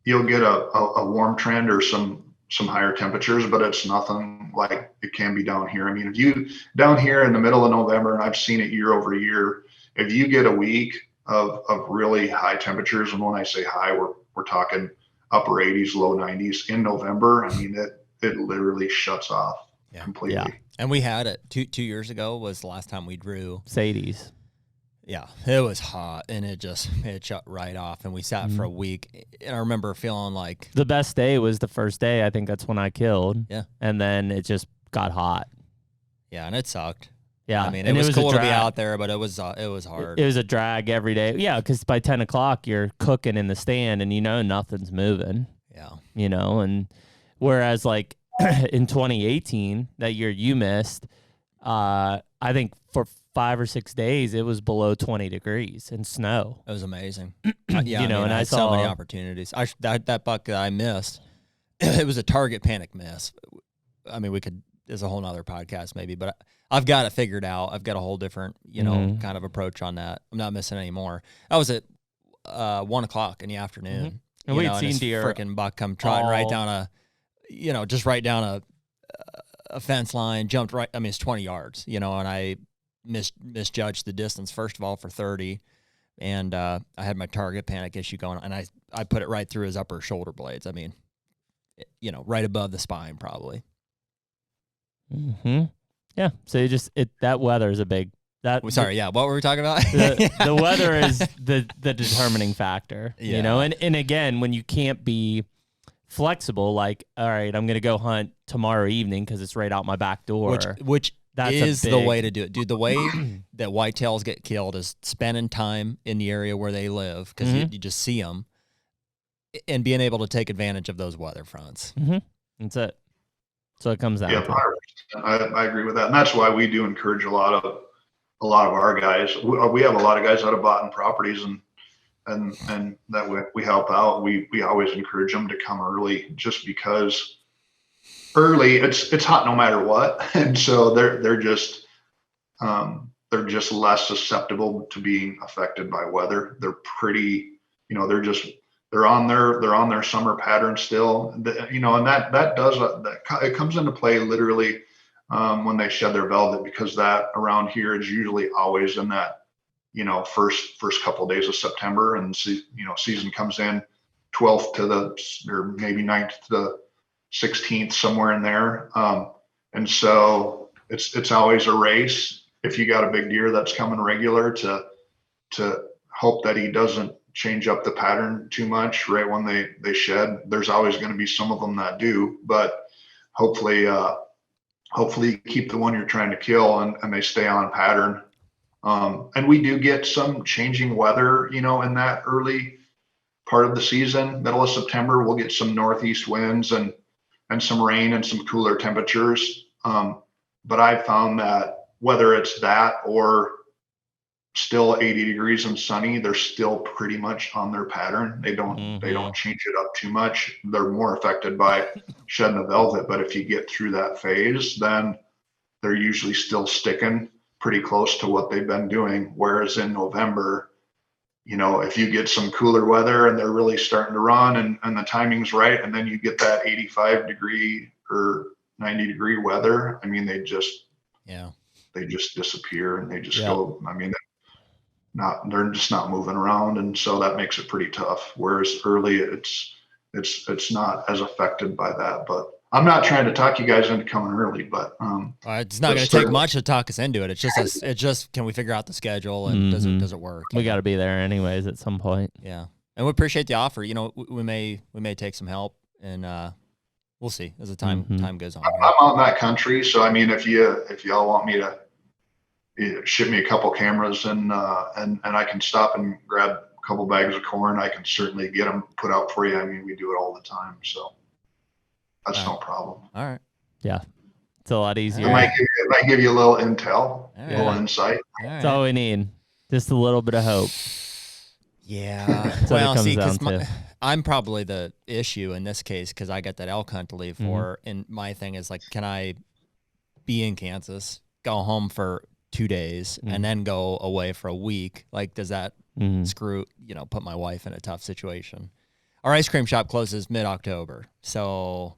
warm trend or some higher temperatures, but it's nothing like it can be down here. I mean, if you down here in the middle of November, and I've seen it year over year, if you get a week of really high temperatures, and when I say high, we're talking upper 80s, low 90s in November. I mean, it literally shuts off completely. Yeah. And we had it 2 years ago was the last time we drew. Sadies. Yeah, it was hot, and it shut right off, and we sat for a week. And I remember feeling like the best day was the first day. I think that's when I killed. Yeah, and then it just got hot. Yeah, and it sucked. Yeah, I mean, it was cool to be out there, but it was hard. It was a drag every day. Yeah, because by 10 o'clock you're cooking in the stand, and you know nothing's moving. Yeah, you know, and whereas like in 2018, that year you missed, I think for 5 or 6 days it was below 20 degrees and snow. It was amazing. Yeah, you know, and I saw so many opportunities. That buck that I missed, it was a target panic miss. I mean, there's a whole nother podcast maybe, but I've got it figured out. I've got a whole different, you know, kind of approach on that. I'm not missing anymore. I was at 1 o'clock in the afternoon, and we'd seen deer. Freaking buck come trotting right down a fence line, jumped right. I mean, it's 20 yards, you know, and I misjudged the distance, first of all, for 30. And I had my target panic issue going, and I put it right through his upper shoulder blades. I mean, you know, right above the spine, probably. Yeah. So that weather is a big. Sorry. Yeah. What were we talking about? The weather is the determining factor. Yeah. You know, and again, when you can't be flexible, like, all right, I'm going to go hunt tomorrow evening because it's right out my back door. Which is the way to do it, dude. The way that whitetails get killed is spending time in the area where they live, because you just see them, and being able to take advantage of those weather fronts. That's it. So it comes down. Yeah, I agree with that, and that's why we do encourage a lot of our guys. We have a lot of guys out of bought properties, and that we help out. We always encourage them to come early, just because early it's hot no matter what, and so they're just less susceptible to being affected by weather. They're pretty, you know, they're on their summer pattern still, you know, and it comes into play literally when they shed their velvet, because that around here is usually always in that, you know, first couple of days of September, and you know, season comes in 12th or maybe 9th to the 16th, somewhere in there. And so it's always a race. If you got a big deer that's coming regular, to hope that he doesn't change up the pattern too much right when they shed. There's always going to be some of them that do, but hopefully you keep the one you're trying to kill and they stay on pattern. And we do get some changing weather, you know, in that early part of the season. Middle of September, we'll get some northeast winds and some rain and some cooler temperatures. But I found that whether it's that or still 80 degrees and sunny, they're still pretty much on their pattern. They don't change it up too much. They're more affected by shedding the velvet. But if you get through that phase, then they're usually still sticking pretty close to what they've been doing. Whereas in November, you know, if you get some cooler weather and they're really starting to run and the timing's right, and then you get that 85 degree or 90 degree weather, I mean, they just disappear, and they just go. I mean, they're just not moving around, and so that makes it pretty tough. Whereas early, it's not as affected by that. But I'm not trying to talk you guys into coming early, but it's not going to take much to talk us into it. It's just can we figure out the schedule, and does it work? We got to be there anyways at some point. Yeah, and we appreciate the offer. You know, we may take some help, and we'll see as the time goes on. I'm out in that country, so I mean, if y'all want me to ship me a couple cameras and I can stop and grab a couple bags of corn, I can certainly get them put out for you. I mean, we do it all the time, so that's no problem. All right. Yeah. It's a lot easier. It might give you a little intel, a little insight. That's all we need. Just a little bit of hope. Yeah. Well, see, because I'm probably the issue in this case because I got that elk hunt to leave for, and my thing is like, can I be in Kansas, go home for 2 days, and then go away for a week? Like, does that screw, put my wife in a tough situation? Our ice cream shop closes mid-October, so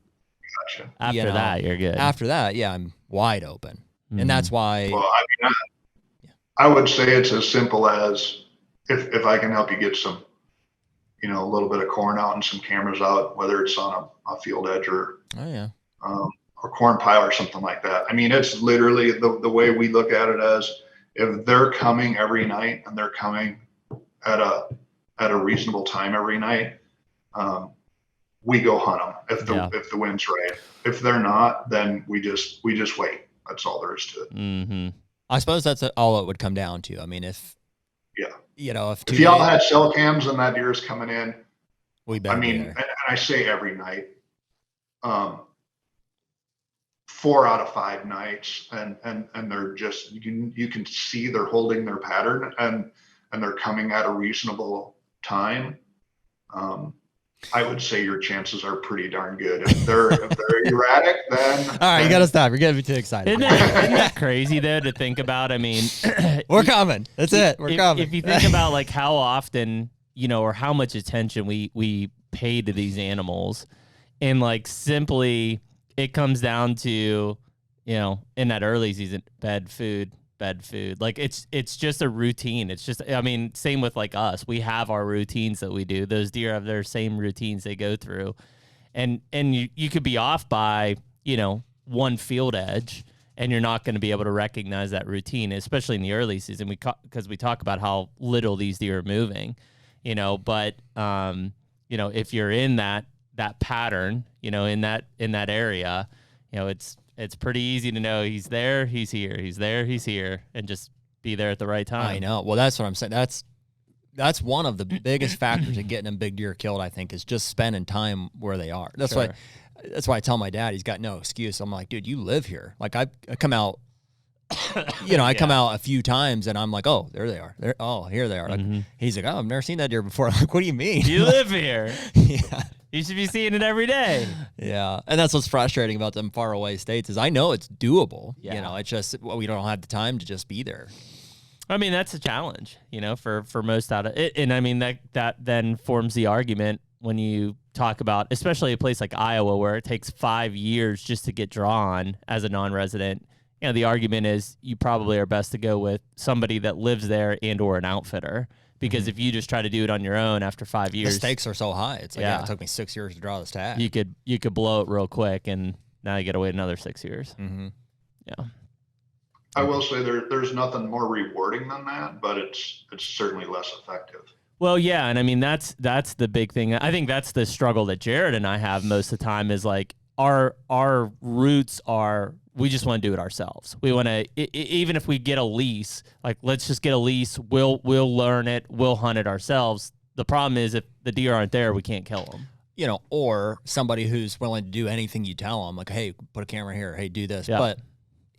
Gotcha. After that, you're good. After that, yeah, I'm wide open, and that's why. Well, I would say it's as simple as if I can help you get some, a little bit of corn out and some cameras out, whether it's on a field edge or or corn pile or something like that. I mean, it's literally the way we look at it as if they're coming every night and they're coming at a reasonable time every night, we go hunt them if the wind's right. If they're not, then we just wait. That's all there is to it. I suppose that's all it would come down to. I mean, if y'all had cell cams and that deer is coming in, and I say every night, 4 out of 5 nights, and they're just, you can see they're holding their pattern and they're coming at a reasonable time. I would say your chances are pretty darn good. If they're erratic, then all right, you gotta stop. You're getting me too excited. Isn't that crazy though to think about? I mean, we're coming. That's it. We're coming. If you think about like how often, or how much attention we pay to these animals, and like simply it comes down to, in that early season, bed food. Like it's just a routine. It's just, I mean, same with like us. We have our routines that we do. Those deer have their same routines they go through. And you could be off by, one field edge, and you're not going to be able to recognize that routine, especially in the early season. Because we talk about how little these deer are moving, but if you're in that pattern, in that area, it's pretty easy to know he's there, he's here, he's there, he's here, and just be there at the right time. I know. Well, that's what I'm saying. That's one of the biggest factors in getting a big deer killed, I think, is just spending time where they are. That's why I tell my dad he's got no excuse. I'm like, dude, you live here. like I come out I come out a few times and I'm like, oh, there they are. Here they are. Like, he's like, oh, I've never seen that deer before. I'm like, what do you mean? You live here. Yeah. You should be seeing it every day. Yeah. And that's what's frustrating about them far away states is I know it's doable. Yeah. It's just we don't have the time to just be there. I mean, that's a challenge, for most out of it. And I mean, that then forms the argument when you talk about, especially a place like Iowa, where it takes 5 years just to get drawn as a non-resident. The argument is you probably are best to go with somebody that lives there and or an outfitter. Because if you just try to do it on your own after 5 years, the stakes are so high. It's like, it took me 6 years to draw this tag. You could blow it real quick, and now you got to wait another 6 years. Yeah. I will say there's nothing more rewarding than that, but it's certainly less effective. Well, yeah, and I mean that's the big thing. I think that's the struggle that Jared and I have most of the time is like our roots are we just want to do it ourselves. We want to even if we get a lease, like let's just get a lease. We'll learn it. We'll hunt it ourselves. The problem is if the deer aren't there, we can't kill them. Or somebody who's willing to do anything you tell them, like, hey, put a camera here. Hey, do this. Yeah. But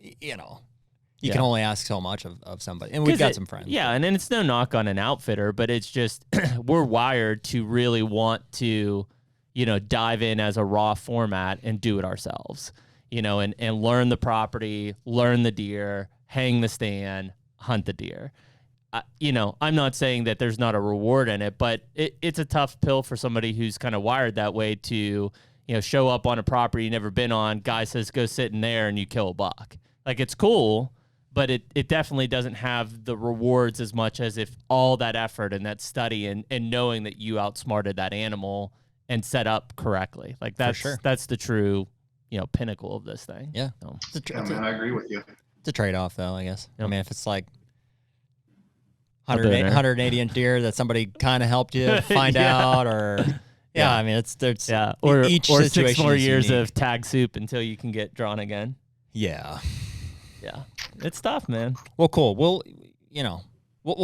you can only ask so much of somebody. And we've got some friends. Yeah, and it's no knock on an outfitter, but it's just we're wired to really want to, dive in as a raw format and do it ourselves, and learn the property, learn the deer, hang the stand, hunt the deer. I'm not saying that there's not a reward in it, but it's a tough pill for somebody who's kind of wired that way to, show up on a property you've never been on. Guy says, go sit in there and you kill a buck. Like, it's cool, but it definitely doesn't have the rewards as much as if all that effort and that study and knowing that you outsmarted that animal and set up correctly. Like, that's the true, pinnacle of this thing. Yeah. So, man, I agree with you. It's a trade-off, though, I guess. Yep. I mean, if it's like 180-inch deer that somebody kind of helped you find out, or I mean, or each or situation 6 more years unique. of tag soup until you can get drawn again. Yeah, it's tough, man. Well, cool. We'll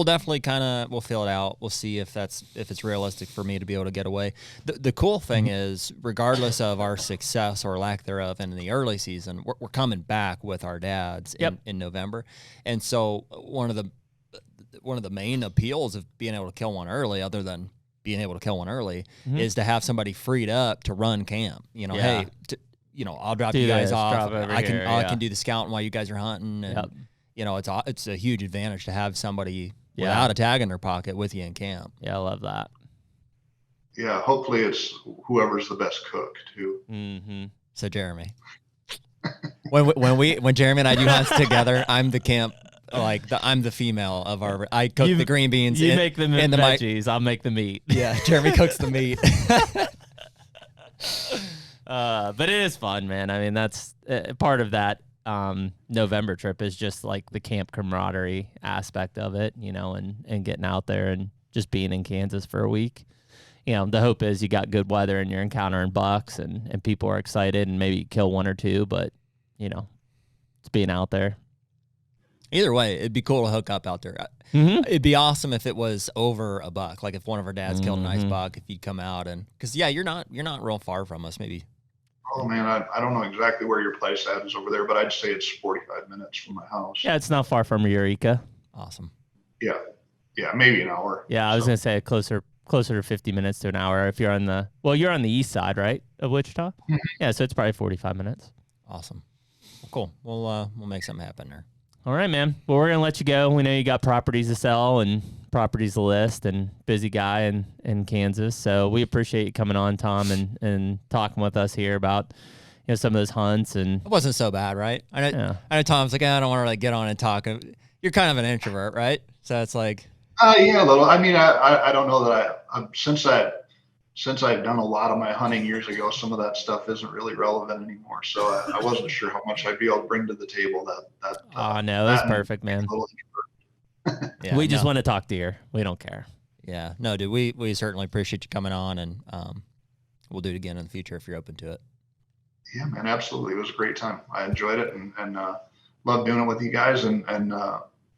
definitely we'll feel it out. We'll see if it's realistic for me to be able to get away. The cool thing is, regardless of our success or lack thereof in the early season, we're coming back with our dads in November, and so one of the main appeals of being able to kill one early, other than being able to kill one early is to have somebody freed up to run camp. You know, hey, I'll drop you guys off. I can do the scouting while you guys are hunting, and you know, it's a huge advantage to have somebody without a tag in their pocket with you in camp. Yeah, I love that. Yeah, hopefully it's whoever's the best cook too. Mm-hmm. So Jeremy, when Jeremy and I do hunts together, I'm the camp. I'm the female of our. I cook the green beans. You make the veggies. I'll make the meat. Yeah, Jeremy cooks the meat. But it is fun, man. I mean, that's part of that November trip is just like the camp camaraderie aspect of it, you know, and getting out there and just being in Kansas for a week. You know, the hope is you got good weather and you're encountering bucks and people are excited and maybe kill one or two, but you know, it's being out there. Either way, it'd be cool to hook up out there. It'd be awesome if it was over a buck. Like if one of our dads killed a nice buck, if you'd come out because you're not real far from us, maybe. Oh man, I don't know exactly where your place at is over there, but I'd say it's 45 minutes from my house. Yeah, it's not far from Eureka. Awesome. Yeah, maybe an hour. Yeah, I was gonna say closer to 50 minutes to an hour if you're on the east side, right, of Wichita? Mm-hmm. Yeah, so it's probably 45 minutes. Awesome. Well, cool. We'll make something happen there. All right, man. Well, we're going to let you go. We know you got properties to sell and properties to list and busy guy in Kansas. So we appreciate you coming on, Tom, and talking with us here about, you know, some of those hunts. And it wasn't so bad, right? I know Tom's like, I don't want to like get on and talk. You're kind of an introvert, right? So it's like. Yeah, a little. I mean, I don't know that since I've done a lot of my hunting years ago, some of that stuff isn't really relevant anymore. So I wasn't sure how much I'd be able to bring to the table. No, that's perfect, man. Yeah, we just want to talk to you. We don't care. Yeah, no, dude, we certainly appreciate you coming on, and we'll do it again in the future if you're open to it. Yeah, man, absolutely. It was a great time. I enjoyed it and love doing it with you guys. And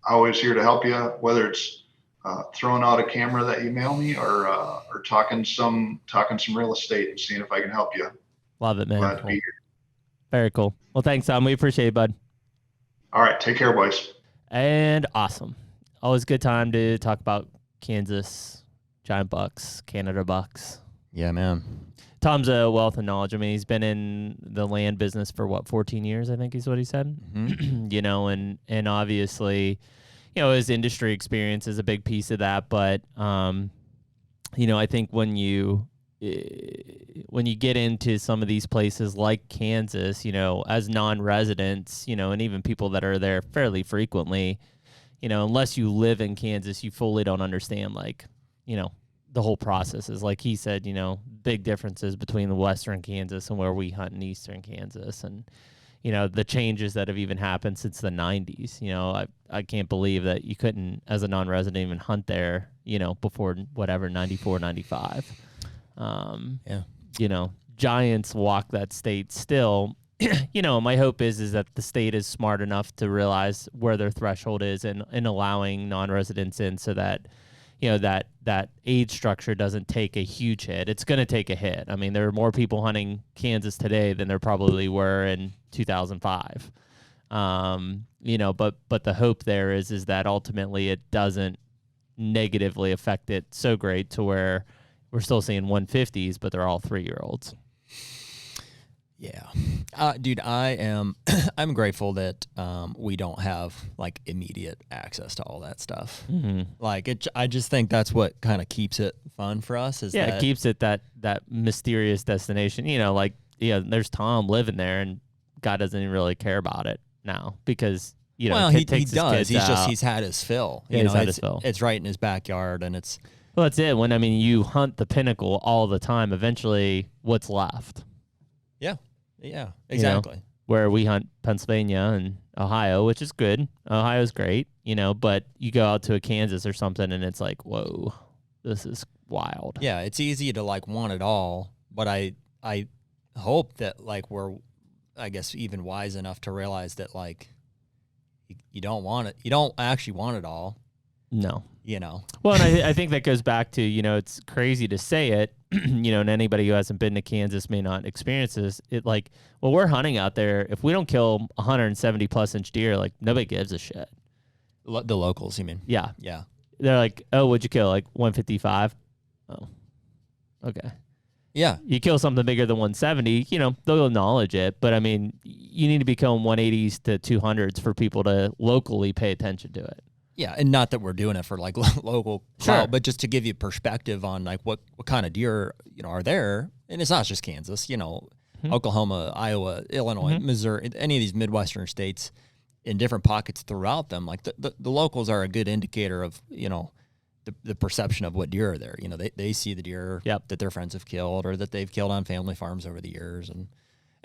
always here to help you, whether it's throwing out a camera that you mail me or talking some real estate and seeing if I can help you. Love it, man. Glad to be here. Very cool. Well, thanks, Tom. We appreciate it, bud. All right. Take care, boys. And awesome. Always a good time to talk about Kansas, giant bucks, Canada bucks. Yeah, man. Tom's a wealth of knowledge. I mean, he's been in the land business for 14 years, I think is what he said. Mm-hmm. You know, and obviously, you know, his industry experience is a big piece of that. But, you know, I think when you get into some of these places like Kansas, you know, as non-residents, you know, and even people that are there fairly frequently, you know, unless you live in Kansas, you fully don't understand, like, you know, the whole process is like he said, you know, big differences between the Western Kansas and where we hunt in Eastern Kansas. And, you know, the changes that have even happened since the 90s. You know, I can't believe that you couldn't, as a non-resident, even hunt there, you know, before whatever, 94, 95. Yeah. You know, giants walk that state still. You know, my hope is that the state is smart enough to realize where their threshold is and allowing non-residents in so that, you know, that age structure doesn't take a huge hit. It's going to take a hit. I mean, there are more people hunting Kansas today than there probably were in 2005. You know, but the hope there is that ultimately it doesn't negatively affect it so great to where we're still seeing 150s, but they're all 3-year-olds. Yeah. Dude, I'm grateful that we don't have like immediate access to all that stuff. Mm-hmm. Like I just think that's what kind of keeps it fun for us. It keeps it that mysterious destination. You know, like, yeah, there's Tom living there and God doesn't even really care about it now because, you know, he does. He's had his fill. Yeah, you know, had his fill. It's right in his backyard and it's. Well, that's it. When, I mean, you hunt the pinnacle all the time, eventually what's left? Yeah, exactly. You know, where we hunt Pennsylvania and Ohio, which is good. Ohio's great, you know, but you go out to a Kansas or something and it's like, whoa, this is wild. Yeah, it's easy to like want it all, but I hope that like we're, I guess, even wise enough to realize that like you don't want it. You don't actually want it all. No. You know. Well, and I think that goes back to, you know, it's crazy to say it, you know, and anybody who hasn't been to Kansas may not experience this. It like, well, we're hunting out there. If we don't kill 170 plus inch deer, like nobody gives a shit. The locals, you mean? Yeah. Yeah. They're like, oh, what'd you kill? Like 155? Oh, okay. Yeah. You kill something bigger than 170, they'll acknowledge it. But, I mean, you need to be killing 180s to 200s for people to locally pay attention to it. Yeah, and not that we're doing it for like local clout, but just to give you perspective on like what kind of deer are there, and it's not just Kansas, Oklahoma, Iowa, Illinois, Missouri, any of these Midwestern states in different pockets throughout them. Like the locals are a good indicator of the perception of what deer are there. They see the deer that their friends have killed or that they've killed on family farms over the years, and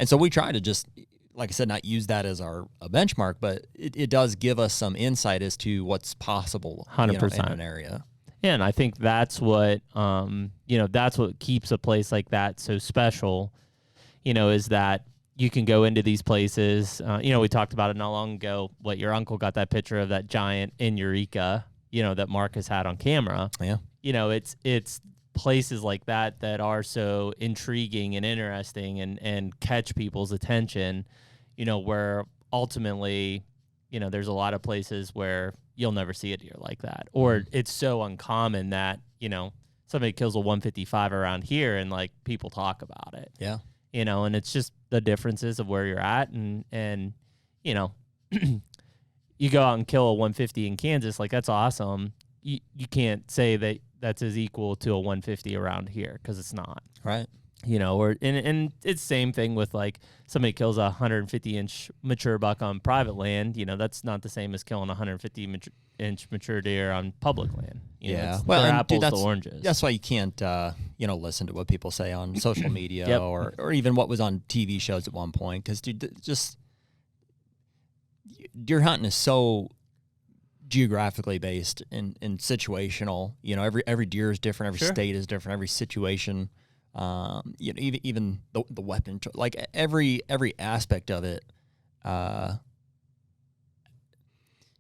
so we try to just, like I said, not use that as a benchmark, but it does give us some insight as to what's possible 100%. In an area. Yeah, and I think that's what that's what keeps a place like that so special, is that you can go into these places. We talked about it not long ago, what your uncle got that picture of that giant in Eureka, that Marcus had on camera. Yeah. It's places like that are so intriguing and interesting and catch people's attention, where ultimately, there's a lot of places where you'll never see a deer like that, or it's so uncommon that, somebody kills a 155 around here and like people talk about it. Yeah. And it's just the differences of where you're at and you go out and kill a 150 in Kansas, like that's awesome. You can't say that that's as equal to a 150 around here, because it's not. Right. Or and it's the same thing with like somebody kills a 150-inch mature buck on private land. That's not the same as killing a 150-inch mature deer on public land. Well, they're apples to oranges. That's why you can't listen to what people say on social media or even what was on TV shows at one point, because just deer hunting is so geographically based and situational. Every deer is different, every state is different, every situation. Even the weapon, like every aspect of it, I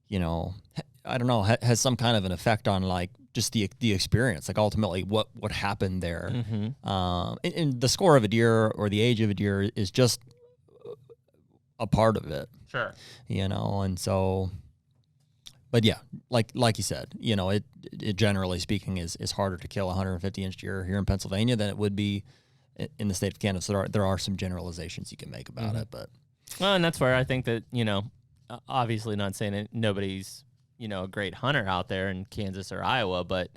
don't know, has some kind of an effect on like just the experience, like ultimately what happened there. And the score of a deer or the age of a deer is just a part of it. Sure. And so, but yeah, like you said, it generally speaking is harder to kill a 150-inch deer here in Pennsylvania than it would be in the state of Kansas. So there are some generalizations you can make about it, but well, and that's where I think that obviously not saying that nobody's a great hunter out there in Kansas or Iowa, but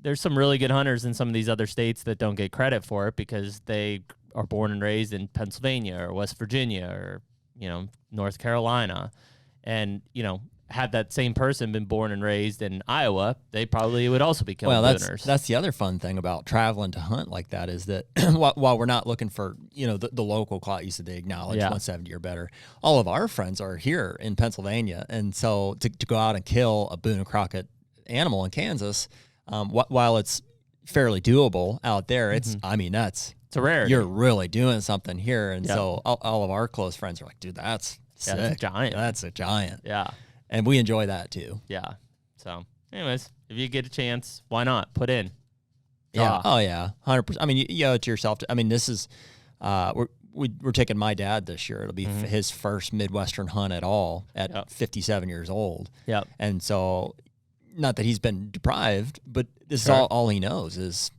there's some really good hunters in some of these other states that don't get credit for it because they are born and raised in Pennsylvania or West Virginia or North Carolina. And, had that same person been born and raised in Iowa, they probably would also be killing booners. That's the other fun thing about traveling to hunt like that is that while we're not looking for, the local clout, you said they acknowledge 170 or better, all of our friends are here in Pennsylvania. And so to go out and kill a Boone and Crockett animal in Kansas, while it's fairly doable out there, it's a rarity. You're really doing something here. And so all of our close friends are like, dude, that's sick. That's a giant. That's a giant. Yeah. And we enjoy that too. Yeah. So, anyways, if you get a chance, why not? Put in. Yeah. Oh, yeah. 100%. I mean, you owe it to yourself. This is, we're taking my dad this year. It'll be his first Midwestern hunt at all at 57 years old. Yep. And so, not that he's been deprived, but this is all he knows is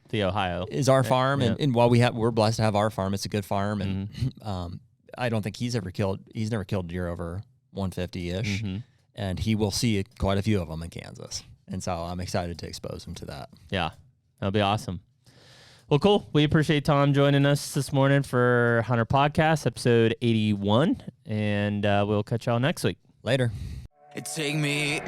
the Ohio is our farm. Yeah. And while we're blessed to have our farm, it's a good farm. And I don't think he's never killed deer over 150-ish, and he will see quite a few of them in Kansas. And so I'm excited to expose him to that. Yeah, that'll be awesome. Well, cool. We appreciate Tom joining us this morning for HUNTR Podcast, episode 81, and we'll catch y'all next week. Later. Take me